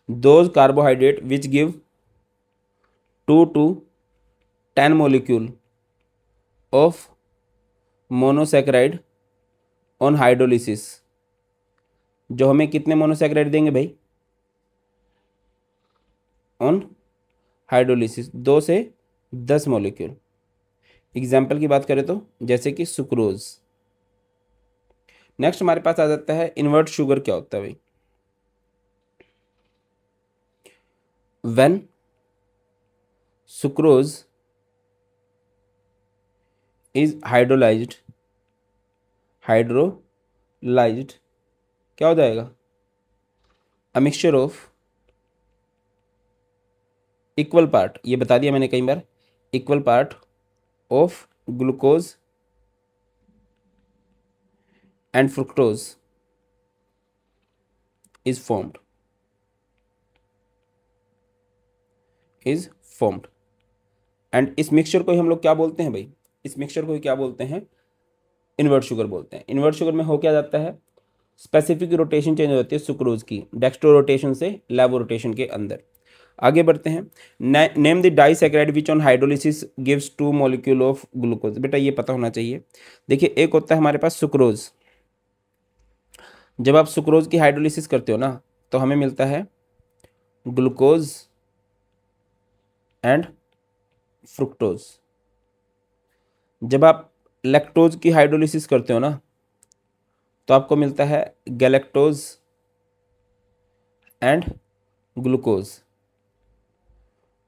those carbohydrate which give 2 to 10 molecule of monosaccharide on hydrolysis. जो हमें कितने मोनोसैकेराइड देंगे भाई ऑन हाइड्रोलिसिस, 2 से 10 मॉलिक्यूल। एग्जाम्पल की बात करें तो जैसे कि सुक्रोज। नेक्स्ट हमारे पास आ जाता है इन्वर्ट शुगर, क्या होता है भाई, व्हेन सुक्रोज इज हाइड्रोलाइज्ड क्या हो जाएगा, a mixture of equal part, ये बता दिया मैंने कई बार, equal part of glucose and fructose is formed and इस मिक्सचर को ही हम लोग क्या बोलते हैं भाई, इस मिक्सचर को ही क्या बोलते हैं, इन्वर्ट शुगर बोलते हैं। इन्वर्ट शुगर में हो क्या जाता है, स्पेसिफिक रोटेशन चेंज हो जाती है सुक्रोज की, डेक्स्ट्रो रोटेशन से लेवो रोटेशन के अंदर। आगे बढ़ते हैं, name the disaccharide which on hydrolysis gives 2 molecule of glucose. बेटा ये पता होना चाहिए। देखिए एक होता है हमारे पास सुक्रोज, जब आप सुक्रोज की हाइड्रोलिसिस करते हो ना तो हमें मिलता है ग्लूकोज एंड फ्रुक्टोज। जब आप लैक्टोज की हाइड्रोलिसिस करते हो ना तो आपको मिलता है गैलेक्टोज एंड ग्लूकोज।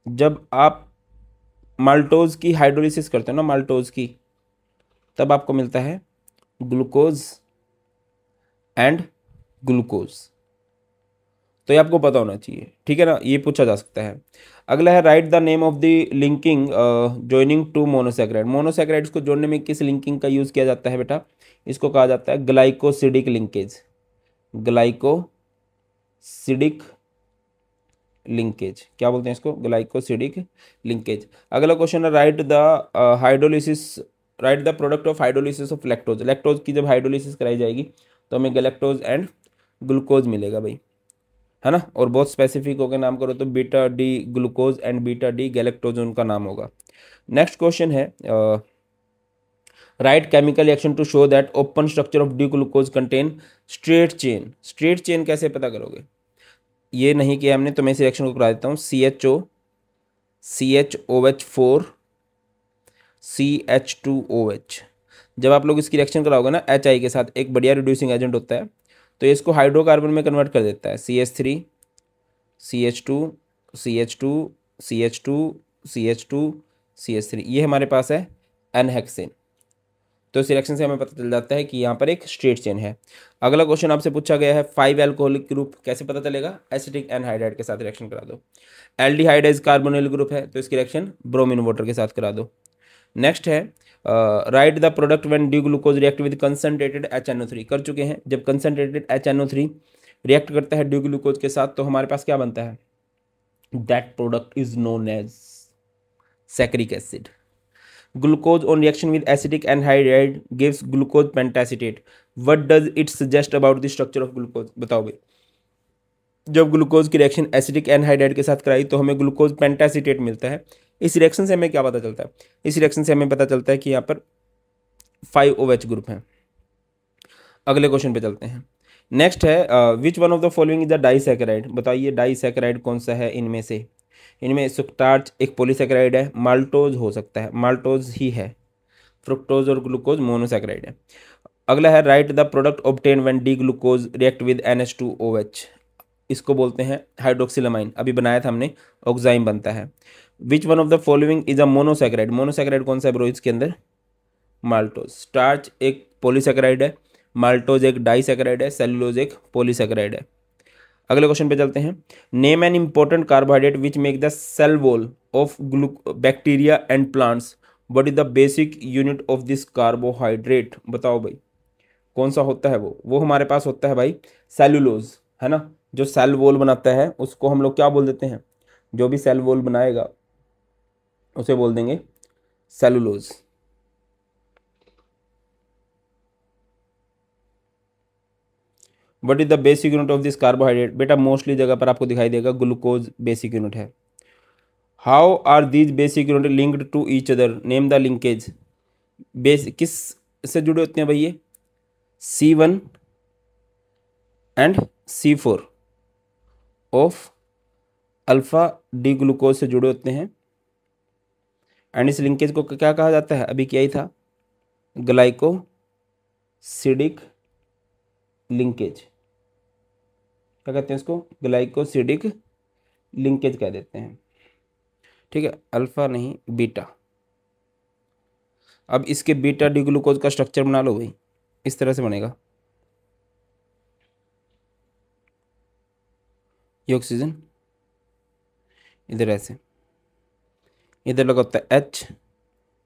जब आप माल्टोज की हाइड्रोलिसिस करते हो ना, माल्टोज की, तब आपको मिलता है ग्लूकोज एंड ग्लूकोज। तो ये आपको पता होना चाहिए, ठीक है ना, ये पूछा जा सकता है। अगला है right the name of the linking joining two monosaccharide. Monosaccharides को जोड़ने में किस लिंकिंग का यूज़ किया जाता है बेटा, इसको कहा जाता है ग्लाइकोसिडिक लिंकेज, ग्लाइकोसिडिक लिंकेज, क्या बोलते हैं इसको, ग्लाइकोसिडिक लिंकेज। अगला क्वेश्चन है right the product of hydrolysis of lactose. Lactose की जब हाइड्रोलिसिस कराई जाएगी तो हमें गैलेक्टोज एंड ग्लूकोज मिलेगा भाई, है ना। और बहुत स्पेसिफिक होकर नाम करो तो beta D glucose and beta D galactose उनका नाम होगा। नेक्स्ट क्वेश्चन है write chemical reaction to show that open structure of D glucose contain straight chain. Straight chain कैसे पता करोगे, ये नहीं किया हमने तो मैं इस रिएक्शन को करा देता हूँ। CHOH4 CH2OH। जब आप लोग इसकी रिएक्शन कराओगे ना HI के साथ, एक बढ़िया रिड्यूसिंग एजेंट होता है, तो इसको हाइड्रोकार्बन में कन्वर्ट कर देता है, CH3 CH2 CH2 CH2 CH2 CH3, ये हमारे पास है एनहेक्सेन। तो इस रिएक्शन से हमें पता चल जाता है कि यहाँ पर एक स्ट्रेट चेन है। अगला क्वेश्चन आपसे पूछा गया है 5 एल्कोहलिक ग्रुप कैसे पता चलेगा, एसिटिक एनहाइड्राइड के साथ रिएक्शन करा दो। एल्डिहाइड कार्बोनिल ग्रुप है तो इसकी रिएक्शन ब्रोमीन वाटर के साथ करा दो। नेक्स्ट है right the product when D glucose react with concentrated HNO3, कर चुके हैं। जब कंसनट्रेटेड HNO3 रिएक्ट करता है डी ग्लूकोज के साथ तो हमारे पास क्या बनता है, that product is known as saccharic acid. Glucose on reaction with acidic anhydride gives glucose pentacetate. What does it suggest about the structure of glucose? बताओ भाई, जब ग्लूकोज की रिएक्शन एसिडिक एनहाइड्राइड के साथ कराई तो हमें ग्लूकोज पेंटासीटेट मिलता है। इस रिएक्शन से हमें क्या पता चलता है, इस रिएक्शन से हमें पता चलता है कि यहाँ पर 5OH ग्रुप है। अगले क्वेश्चन पे चलते हैं। नेक्स्ट है which one of the following is the disaccharide, बताइए डाइसैकेराइड कौन सा है इनमें से। इनमें सुक्टार्च एक पॉलीसैकेराइड है, माल्टोज हो सकता है, माल्टोज ही है, फ्रुक्टोज और ग्लूकोज मोनोसैकेराइड है। अगला है right the product obtain when D glucose react with NH2OH, इसको बोलते हैं हाइड्रोक्सिलामाइन, अभी बनाया था हमने, ऑक्साइम बनता है। Which one of the following is a monosaccharide, monosaccharide कौन सा है ब्रो इसके अंदर, माल्टोज। स्टार्च एक पॉलीसैकेराइड है, माल्टोज एक डाइसैकेराइड है, सेलुलोज एक पॉलीसैकेराइड है। अगले क्वेश्चन पे चलते हैं। Name an important carbohydrate which make the cell wall of bacteria and plants, what is the basic unit of this carbohydrate, बताओ भाई कौन सा होता है वो हमारे पास होता है भाई सेलुलोज, है ना। जो सेल वॉल बनाता है उसको हम लोग क्या बोल देते हैं, जो भी सेल वॉल बनाएगा उसे बोल देंगे cellulose. What is the basic unit of this carbohydrate, बेटा मोस्टली जगह पर आपको दिखाई देगा ग्लूकोज बेसिक यूनिट है। How are these basic unit linked to each other, name the linkage, base किस से जुड़े होते हैं भाई ये, C1 and C4 of alpha D glucose से जुड़े होते हैं। एंड इस लिंकेज को क्या कहा जाता है, अभी क्या ही था, ग्लाइकोसिडिक लिंकेज, क्या कहते हैं इसको, ग्लाइकोसिडिक लिंकेज कह देते हैं, ठीक है, अल्फा नहीं बीटा। अब इसके बीटा डी ग्लूकोज का स्ट्रक्चर बना लो भाई, इस तरह से बनेगा, ये ऑक्सीजन इधर ऐसे, इधर लगा होता है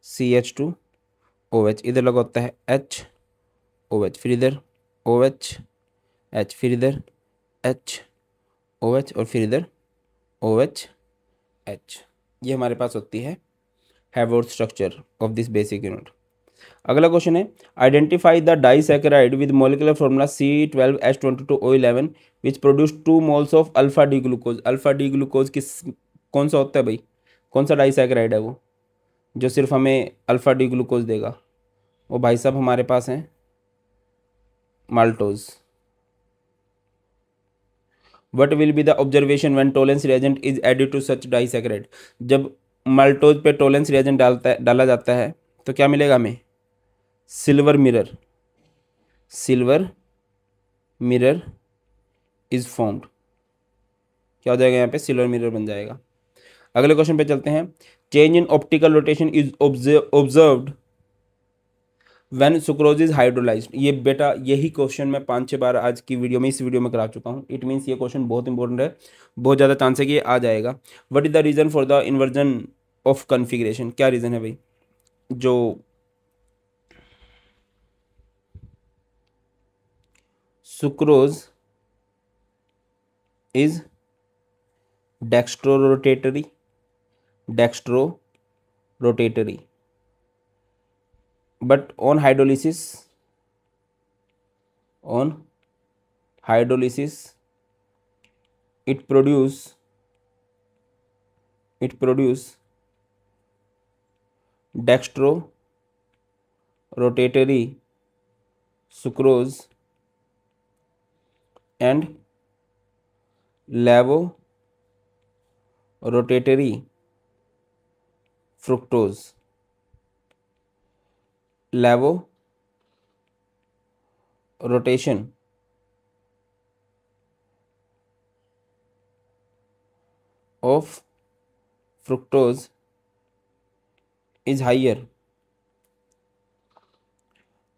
HCH2OH, इधर लगा होता है HOH, फिर इधर OH फिर इधर HOH और फिर इधर OH। ये हमारे पास होती है Haworth structure of this basic unit. अगला क्वेश्चन है identify the disaccharide with molecular formula C12H22O11 which produce 2 moles of alpha D glucose. Alpha D glucose किस कौन सा होता है भाई, कौन सा डाइसैकेराइड है वो जो सिर्फ हमें अल्फा डी ग्लूकोज देगा, वो भाई साहब हमारे पास हैं maltose. What will be the observation when Tollens reagent is added to such disaccharide, जब माल्टोज पे टोलेंस रिएजेंट डाला जाता है तो क्या मिलेगा हमें, silver mirror, silver mirror is formed, क्या हो जाएगा यहाँ पे, सिल्वर मिरर बन जाएगा। अगले क्वेश्चन पे चलते हैं। Change in optical rotation is observed when sucrose is hydrolysed, ये बेटा यही क्वेश्चन मैं 5-6 बार आज की वीडियो में, इस वीडियो में करा चुका हूँ। इट मीन्स ये क्वेश्चन बहुत इंपॉर्टेंट है, बहुत ज़्यादा चांस है कि ये आ जाएगा। What is the reason for the inversion of configuration, क्या रीज़न है भाई, जो sucrose is dextro rotatory but on hydrolysis it produce dextro rotatory sucrose and levo rotatory fructose। Levo rotation of fructose is higher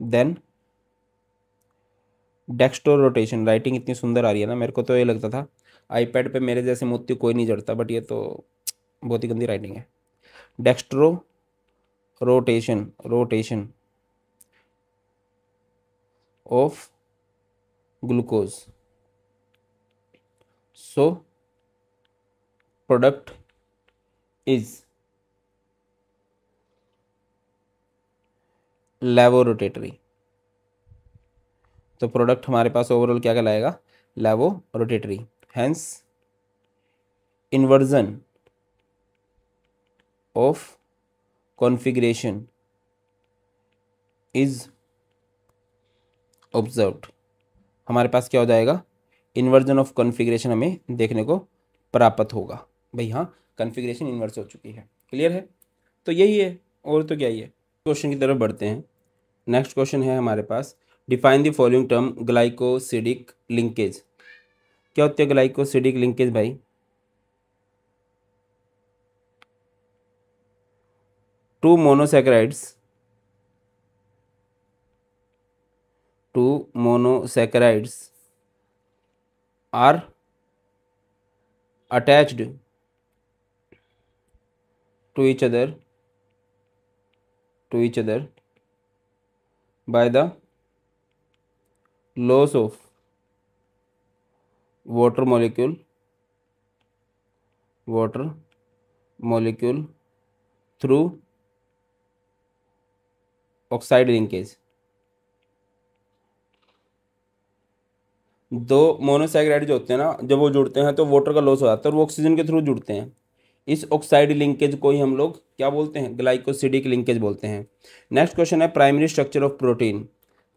than dextro rotation. Writing इतनी सुंदर आ रही है ना, मेरे को तो ये लगता था आईपैड पे मेरे जैसे मोती कोई नहीं जड़ता, बट ये तो बहुत ही गंदी राइटिंग है। Dextro rotation of glucose, so product is laevorotatory. तो प्रोडक्ट हमारे पास ओवरऑल क्या कहलाएगा, laevorotatory. Hence inversion of configuration is observed. हमारे पास क्या हो जाएगा, इन्वर्जन ऑफ कॉन्फ़िगरेशन हमें देखने को प्राप्त होगा। भाई हाँ, कॉन्फ़िगरेशन इन्वर्स हो चुकी है। क्लियर है, तो यही है, और तो क्या ही है। क्वेश्चन की तरफ बढ़ते हैं। नेक्स्ट क्वेश्चन है हमारे पास, define the following term glycosidic linkage. क्या होती है ग्लाइकोसिडिक लिंकेज भाई? Two monosaccharides are attached to each other by the loss of water molecule through oxide linkage. दो मोनोसैकेराइड जो होते हैं ना, जब वो जुड़ते हैं तो वाटर का लॉस हो जाता है और वो ऑक्सीजन के थ्रू जुड़ते हैं। इस ऑक्साइड लिंकेज को ही हम लोग क्या बोलते हैं, ग्लाइकोसिडिक लिंकेज बोलते हैं। नेक्स्ट क्वेश्चन है, primary structure of protein.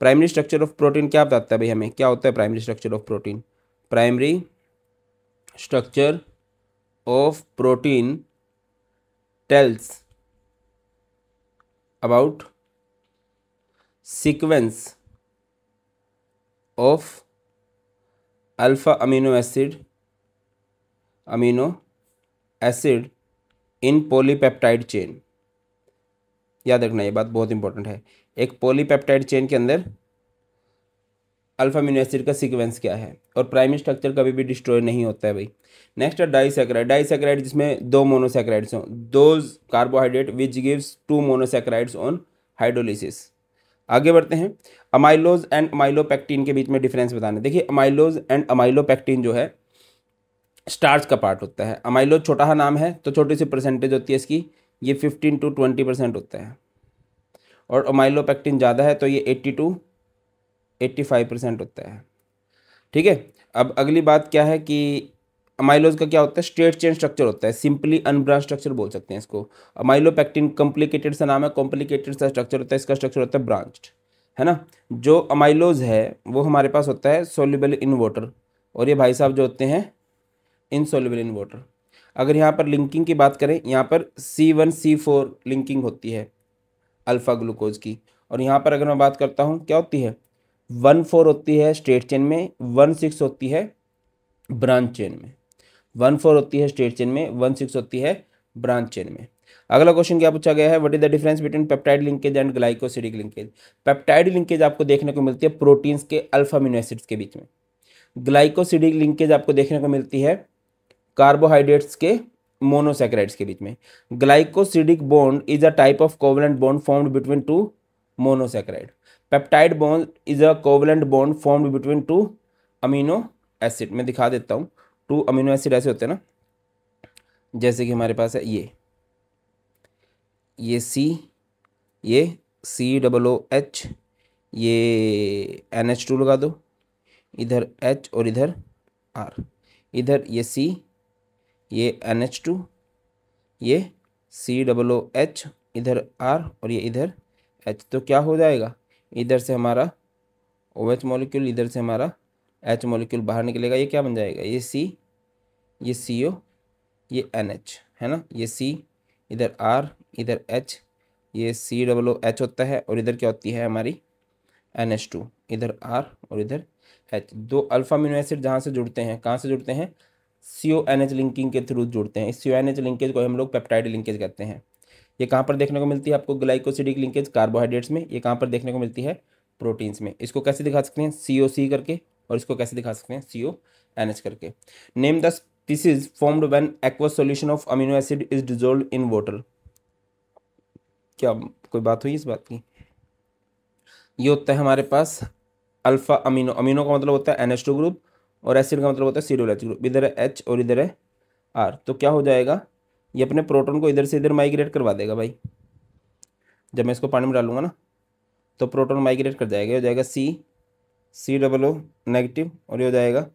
Primary structure of protein क्या बताता है भाई हमें, क्या होता है primary structure of protein? Primary structure of protein tells about sequence of alpha amino acid in polypeptide chain. याद रखना, ये बात बहुत इंपॉर्टेंट है। एक पॉलीपेप्टाइड चेन के अंदर अल्फा अमीनो एसिड का सीक्वेंस क्या है, और प्राइमरी स्ट्रक्चर कभी भी डिस्ट्रॉय नहीं होता है भाई। नेक्स्ट है डाइसैकेराइड जिसमें दो मोनोसैकेराइड्स हों, those carbohydrate which gives two monosaccharides on hydrolysis. आगे बढ़ते हैं, अमाइलोज एंड अमाइलोपेक्टिन के बीच में डिफरेंस बताना। देखिए अमाइलोज एंड अमाइलोपेक्टिन जो है स्टार्च का पार्ट होता है। अमाइलोज छोटा सा नाम है तो छोटी सी परसेंटेज होती है इसकी, ये 15 to 20% होता है, और अमाइलोपेक्टिन ज़्यादा है तो ये 80 to 85% होता है। ठीक है, अब अगली बात क्या है कि अमाइलोज का क्या होता है, स्ट्रेट चेन स्ट्रक्चर होता है, सिंपली अनब्रांच स्ट्रक्चर बोल सकते हैं इसको। अमाइलोपेक्टिन कॉम्प्लिकेटेड सा नाम है, कॉम्प्लिकेटेड सा स्ट्रक्चर होता है, इसका स्ट्रक्चर होता है ब्रांच्ड, है ना। जो अमाइलोज है वो हमारे पास होता है सोल्यूबल इन वाटर, और ये भाई साहब जो होते हैं इनसोल्यूबल इन वाटर। अगर यहाँ पर लिंकिंग की बात करें, यहाँ पर C1C4 लिंकिंग होती है अल्फा ग्लूकोज की, और यहाँ पर अगर मैं बात करता हूँ क्या होती है, 1,4 होती है स्ट्रेट चेन में, 1,6 होती है ब्रांच चेन में। 1,4 होती है स्ट्रेट चेन में, 1,6 होती है ब्रांच चेन में। अगला क्वेश्चन क्या पूछा गया है, what is the difference between peptide linkage and glycosidic linkage. Peptide linkage आपको देखने को मिलती है प्रोटीन्स के अल्फा अमीनो एसिड्स के बीच में, ग्लाइकोसिडिक लिंकेज आपको देखने को मिलती है कार्बोहाइड्रेट्स के मोनोसैकेराइड्स के बीच में। Glycosidic bond is a type of covalent bond formed between two monosaccharide. Peptide bond is a covalent bond formed between two amino acid. मैं दिखा देता हूँ, टू अमीनो एसिड ऐसे होते हैं ना, जैसे कि हमारे पास है ये C, ये COOH, ये NH2 लगा दो, इधर H और इधर R, इधर ये C, ये NH2, ये COOH, इधर R और ये इधर H। तो क्या हो जाएगा, इधर से हमारा OH मॉलिक्यूल, इधर से हमारा H मॉलिक्यूल बाहर निकलेगा, ये क्या बन जाएगा, ये C, ये CO, ये NH, है ना, ये C, इधर R, इधर H, ये COOH होता है, और इधर क्या होती है हमारी NH2, इधर R और इधर H। दो अल्फा अमीनो एसिड जहाँ से जुड़ते हैं, कहाँ से जुड़ते हैं, CONH लिंकिंग के थ्रू जुड़ते हैं। इस CONH लिंकेज को हम लोग पेप्टाइड लिंकेज कहते हैं। ये कहाँ पर देखने को मिलती है आपको? ग्लाइकोसिडिक लिंकेज कार्बोहाइड्रेट्स में। ये कहाँ पर देखने को मिलती है? प्रोटीन्स में। इसको कैसे दिखा सकते हैं? COC करके, और इसको कैसे दिखा सकते हैं? CONH करके। Name the species formed when aqueous solution of amino acid is dissolved in water. क्या कोई बात हुई इस बात की? ये होता है हमारे पास अल्फा अमीनो। अमीनो का मतलब होता है NH2 ग्रुप, और एसिड का मतलब होता है COOH ग्रुप। इधर है H और इधर है R। तो क्या हो जाएगा? ये अपने प्रोटॉन को इधर से इधर माइग्रेट करवा देगा भाई। जब मैं इसको पानी में डालूंगा ना, तो प्रोटॉन माइग्रेट कर जाएगा। ये हो जाएगा COO नेगेटिव, और ये हो जाएगा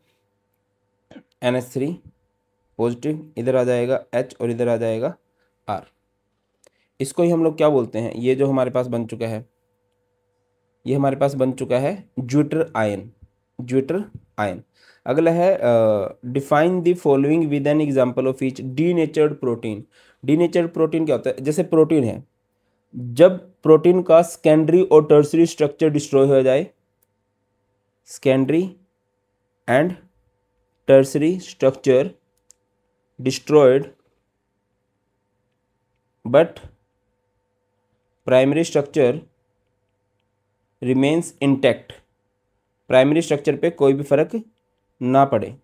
NH3 पॉजिटिव। इधर आ जाएगा H और इधर आ जाएगा R। इसको ही हम लोग क्या बोलते हैं? ये जो हमारे पास बन चुका है, ये हमारे पास बन चुका है ज्विटर आयन। Zwitter ion. अगला है define the following with an example of each denatured protein. Denatured protein क्या होता है? जैसे प्रोटीन है, जब प्रोटीन का सेकेंडरी और टर्सरी स्ट्रक्चर डिस्ट्रॉय हो जाए, secondary and tertiary structure destroyed but primary structure remains intact. Primary structure पे कोई भी फर्क ना पड़े,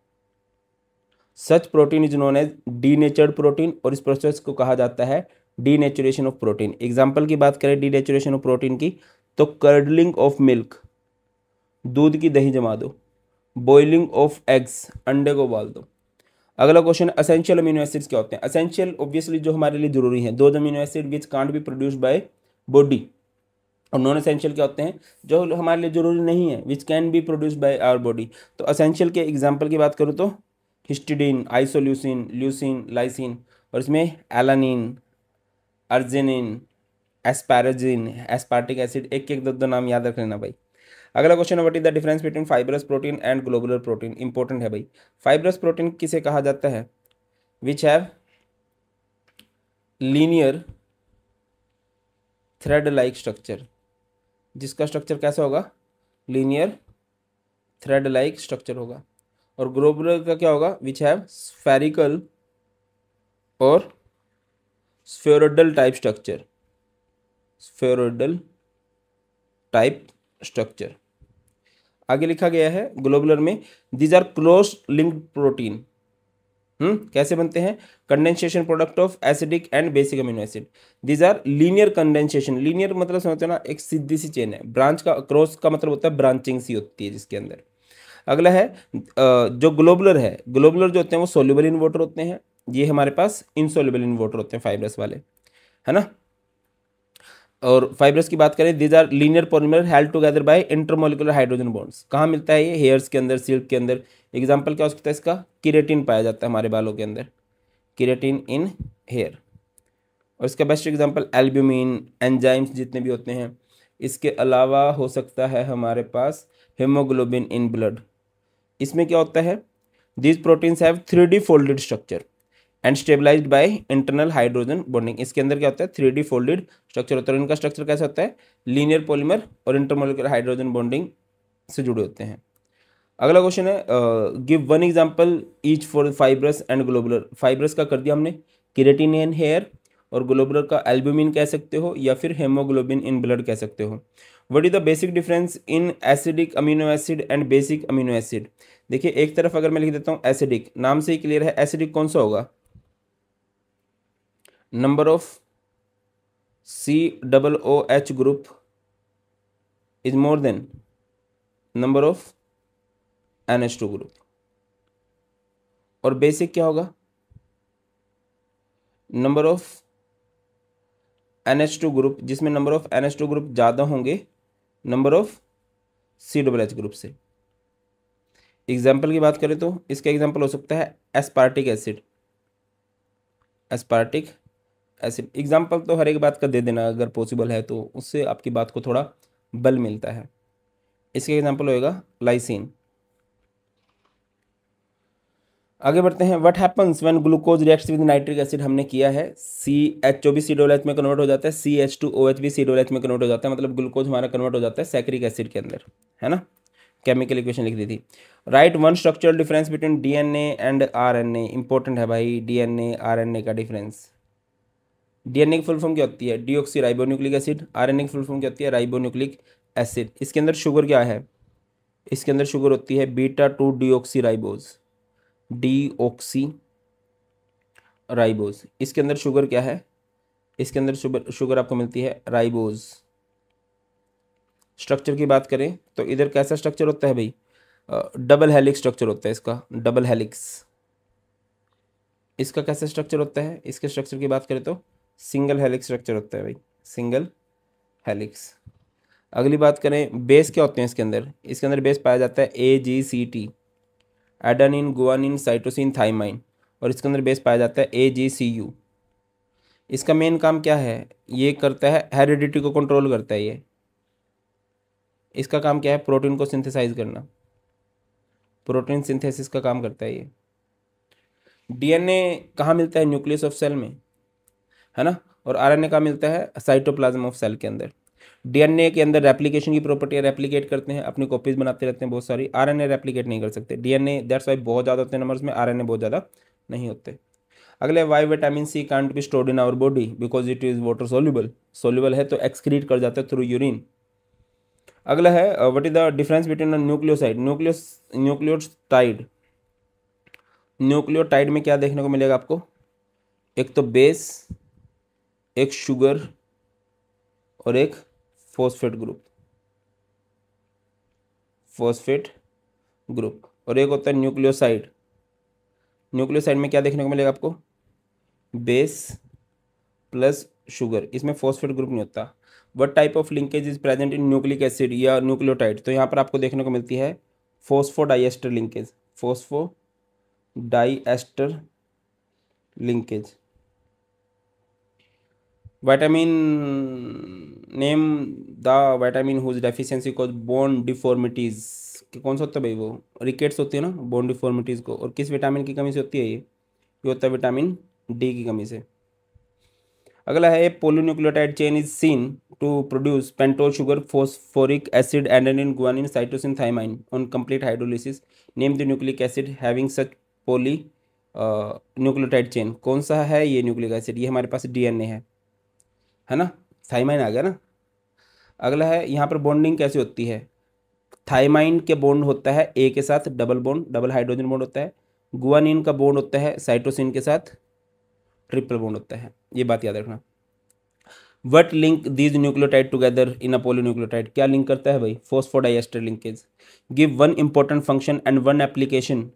such protein is known as denatured protein, और इस प्रोसेस को कहा जाता है डीनेचुरेशन ऑफ प्रोटीन। एग्जाम्पल की बात करें डीनेचुरेशन ऑफ प्रोटीन की, तो कर्डलिंग ऑफ मिल्क, दूध की दही जमा दो। बॉइलिंग ऑफ एग्स, अंडे को उबाल दो। अगला क्वेश्चन, असेंशियल अमीनो एसिड्स क्या होते हैं? असेंशियल ऑब्वियसली जो हमारे लिए जरूरी है, दो amino acid which can't be produced by body. और नॉन एसेंशियल क्या होते हैं? जो हमारे लिए जरूरी नहीं है, which can be produced by our body. तो असेंशियल के एग्जाम्पल की बात करूँ तो हिस्टिडीन, आइसोल्यूसिन, ल्यूसिन, लाइसिन, और इसमें एलानिन, अर्जिनिन, एस्पाराजिन, एस्पार्टिक एसिड। एक एक दो नाम याद रख लेना भाई। अगला question, what is the difference between fibrous protein and globular protein? Important है भाई। फाइब्रस प्रोटीन किसे कहा जाता है? Which have linear thread like structure, जिसका स्ट्रक्चर कैसा होगा? लीनियर थ्रेड लाइक स्ट्रक्चर होगा। और ग्लोबुलर का क्या होगा? विच हैव स्फेरिकल और spheroidal type structure. Spheroidal type structure. आगे लिखा गया है ग्लोबुलर में, these are close linked protein. कैसे बनते हैं? Condensation product of acidic and basic amino acid. These are linear condensation. Linear मतलब समझते हो ना, एक सीधी सी चेन है। ब्रांच का, क्रॉस का मतलब होता है ब्रांचिंग सी होती है जिसके अंदर। अगला है जो ग्लोबुलर है, ग्लोबुलर जो होते हैं वो सोल्यूबल इन वाटर होते हैं। ये हमारे पास इनसोल्यूबल इन वाटर होते हैं फाइब्रस वाले, है ना। और फाइब्रस की बात करें, these are linear polymer held together by intermolecular hydrogen bonds. कहाँ मिलता है ये? हेयर्स के अंदर, सिल्क के अंदर। एग्जाम्पल क्या हो सकता है इसका? केराटिन पाया जाता है हमारे बालों के अंदर, केराटिन इन हेयर। और इसका बेस्ट एग्जाम्पल एल्ब्यूमिन, एंजाइम्स जितने भी होते हैं। इसके अलावा हो सकता है हमारे पास हेमोग्लोबिन इन ब्लड। इसमें क्या होता है? These proteins have 3D folded structure and stabilised by internal hydrogen bonding. इसके अंदर क्या होता है? 3D फोल्डेड स्ट्रक्चर होता है। इनका स्ट्रक्चर कैसा होता है? लीनियर पॉलीमर और इंटरमोलिकुलर हाइड्रोजन बॉन्डिंग से जुड़े होते हैं। अगला क्वेश्चन है, give one example each for fibrous and globular. Fibrous का कर दिया हमने केराटिन इन हेयर, और ग्लोबुलर का एल्ब्यूमिन कह सकते हो या फिर हेमोग्लोबिन इन ब्लड कह सकते हो। What is the basic difference in acidic amino acid and basic amino acid? देखिए, एक तरफ अगर मैं लिख देता हूँ एसिडिक, नाम से ही क्लियर है एसिडिक कौन सा होगा? Number of COOH group is more than number of NH2 group. और बेसिक क्या होगा? नंबर ऑफ NH2 ग्रुप, जिसमें नंबर ऑफ NH2 ग्रुप ज़्यादा होंगे नंबर ऑफ COOH ग्रुप से। एग्जाम्पल की बात करें तो इसका एग्जाम्पल हो सकता है aspartic acid. Aspartic acid example तो हर एक बात का दे देना अगर पॉसिबल है, तो उससे आपकी बात को थोड़ा बल मिलता है। इसका एग्जाम्पल होएगा लाइसिन। आगे बढ़ते हैं, what happens when glucose reacts with nitric acid? हमने किया है, CH भी COOH में कन्वर्ट हो जाता है, CH2OH भी COOH में कन्वर्ट हो जाता है, मतलब ग्लूकोज हमारा कन्वर्ट हो जाता है सैक्रिक एसिड के अंदर, है ना। केमिकल इक्वेशन लिख दी थी। Right one structural difference between DNA and RNA. Important है भाई डीएनए आरएनए का डिफरेंस। डीएनए की फुल फॉर्म क्या होती है? Deoxy ribonucleic acid. आरएनए की फुल फॉर्म क्या होती है? Ribonucleic acid. इसके अंदर शुगर क्या है? इसके अंदर शुगर होती है beta 2 deoxy ribose. Deoxy ribose. इसके अंदर शुगर क्या है? इसके अंदर शुगर आपको मिलती है राइबोज। स्ट्रक्चर की बात करें तो इधर कैसा स्ट्रक्चर होता है भाई? डबल हेलिक्स स्ट्रक्चर होता है इसका, डबल हेलिक्स। इसका कैसा स्ट्रक्चर होता है? इसके स्ट्रक्चर की बात करें तो सिंगल हेलिक्स स्ट्रक्चर होता है भाई, सिंगल हेलिक्स। अगली बात करें बेस क्या होते हैं इसके अंदर? इसके अंदर बेस पाया जाता है AGCT, adenine guanine cytosine thymine. और इसके अंदर बेस पाया जाता है AGCU। इसका मेन काम क्या है? ये करता है हेरिडिटी को कंट्रोल करता है ये। इसका काम क्या है? प्रोटीन को सिंथेसाइज करना, प्रोटीन सिंथेसिस का काम करता है ये। डीएनए कहाँ मिलता है? न्यूक्लियस ऑफ सेल में, है ना। और आरएनए कहाँ मिलता है? साइटोप्लाज्म ऑफ सेल के अंदर। डीएनए के अंदर रेप्लिकेशन की प्रॉपर्टी है, रेप्लिकेट करते हैं, अपनी कॉपीज बनाते रहते हैं बहुत सारी। आरएनए रेप्लिकेट नहीं कर सकते। डीएनए दैट्स वाई बहुत ज़्यादा होते हैं नंबर्स में, आरएनए बहुत ज़्यादा नहीं होते। अगले why vitamin C can't be stored in our body because it is water soluble. Soluble है तो एक्सक्रीट कर जाता है थ्रू यूरिन। अगला है what is the difference between a nucleoside, nucleotide. Nucleotide में क्या देखने को मिलेगा आपको? एक तो बेस, एक शुगर और एक फॉस्फेट ग्रुप, फॉस्फेट ग्रुप। और एक होता है न्यूक्लियोसाइड। न्यूक्लियोसाइड में क्या देखने को मिलेगा आपको? बेस प्लस शुगर, इसमें फॉस्फेट ग्रुप नहीं होता। What type of linkage is present in nucleic acid या न्यूक्लियोटाइड? तो यहाँ पर आपको देखने को मिलती है phosphodiester linkage, phosphodiester linkage. Vitamin, name the vitamin whose deficiency cause bone deformities। कि कौन सा होता है भाई? वो रिकेट्स होती है ना बोन डिफॉर्मिटीज को। और किस विटामिन की कमी से होती है ये होता है विटामिन डी की कमी से। अगला है polynucleotide chain is seen to produce pentose sugar phosphoric acid adenine guanine cytosine thymine on complete hydrolysis. Name the nucleic acid having such polynucleotide chain. कौन सा है ये न्यूक्लिक एसिड? ये हमारे पास डीएनए है ना। थाइमाइन आ गया ना। अगला है यहाँ पर बॉन्डिंग कैसे होती है? थाइमाइन के बॉन्ड होता है ए के साथ double bond, double hydrogen bond होता है। गुआनिन का बॉन्ड होता है साइटोसिन के साथ ट्रिपल बॉन्ड होता है। ये बात याद रखना। What link these nucleotide together in a polynucleotide? क्या लिंक करता है भाई? Phosphodiester linkage. Give one important function and one application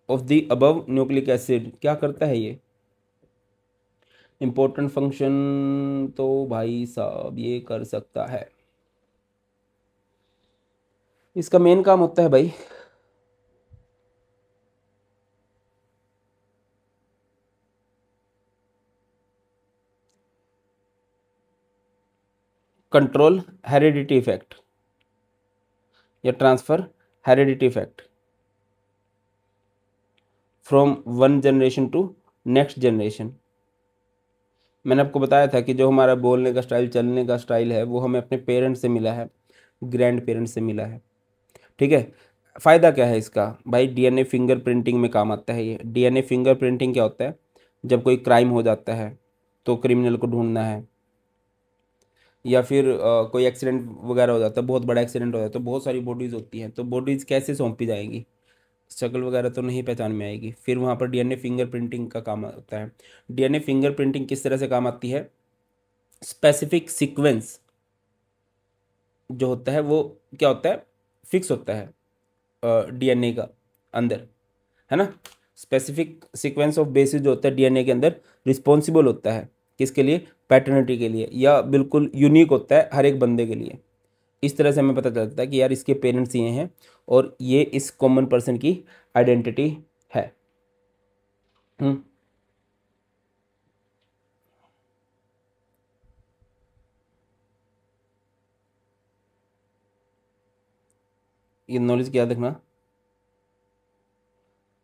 of the above nucleic acid. क्या करता है ये? इंपॉर्टेंट फंक्शन तो भाई साहब ये कर सकता है, इसका मेन काम होता है भाई कंट्रोल हेरिडिटी इफेक्ट या transfer heredity effect from one generation to next generation. मैंने आपको बताया था कि जो हमारा बोलने का स्टाइल, चलने का स्टाइल है, वो हमें अपने पेरेंट्स से मिला है, ग्रैंड पेरेंट्स से मिला है। ठीक है। फ़ायदा क्या है इसका भाई? डीएनए फिंगर प्रिंटिंग में काम आता है ये। डीएनए फिंगर प्रिंटिंग क्या होता है? जब कोई क्राइम हो जाता है तो क्रिमिनल को ढूंढना है, या फिर कोई एक्सीडेंट वगैरह हो जाता है, बहुत बड़ा एक्सीडेंट हो जाता है, तो बहुत सारी बॉडीज़ होती हैं, तो बॉडीज़ कैसे सौंपी जाएंगी? शक्ल वगैरह तो नहीं पहचान में आएगी। फिर वहाँ पर डीएनए फिंगर प्रिंटिंग का काम आता है। डीएनए फिंगर प्रिंटिंग किस तरह से काम आती है? स्पेसिफिक सीक्वेंस जो होता है वो क्या होता है? फिक्स होता है डीएनए का अंदर, है ना। स्पेसिफिक सीक्वेंस ऑफ बेसिस जो होता है डीएनए के अंदर रिस्पॉन्सिबल होता है किसके लिए? पैटर्निटी के लिए, या बिल्कुल यूनिक होता है हर एक बंदे के लिए। इस तरह से हमें पता चलता है कि यार इसके पेरेंट्स ये हैं और ये इस कॉमन पर्सन की आइडेंटिटी है। हम्म। ये नॉलेज याद रखना।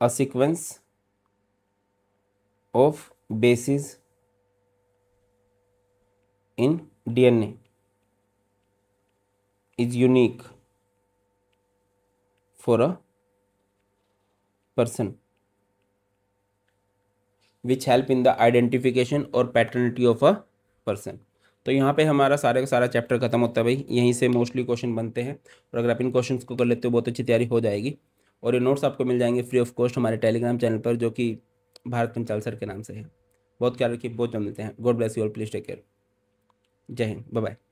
A sequence of basis in DNA is unique for a person which help in the identification और पैटर्निटी ऑफ अ पर्सन। तो यहाँ पे हमारा सारे का सारा चैप्टर खत्म होता है भाई, यहीं से मोस्टली क्वेश्चन बनते हैं, और अगर आप इन क्वेश्चंस को कर लेते हो बहुत अच्छी तैयारी हो जाएगी। और ये नोट्स आपको मिल जाएंगे फ्री ऑफ कॉस्ट हमारे टेलीग्राम चैनल पर, जो कि भारत पंचाल सर के नाम से है। बहुत ख्याल रखिए, बहुत जल्द मिलते हैं। God bless you all, please take care. जय हिंद, बाय बाय।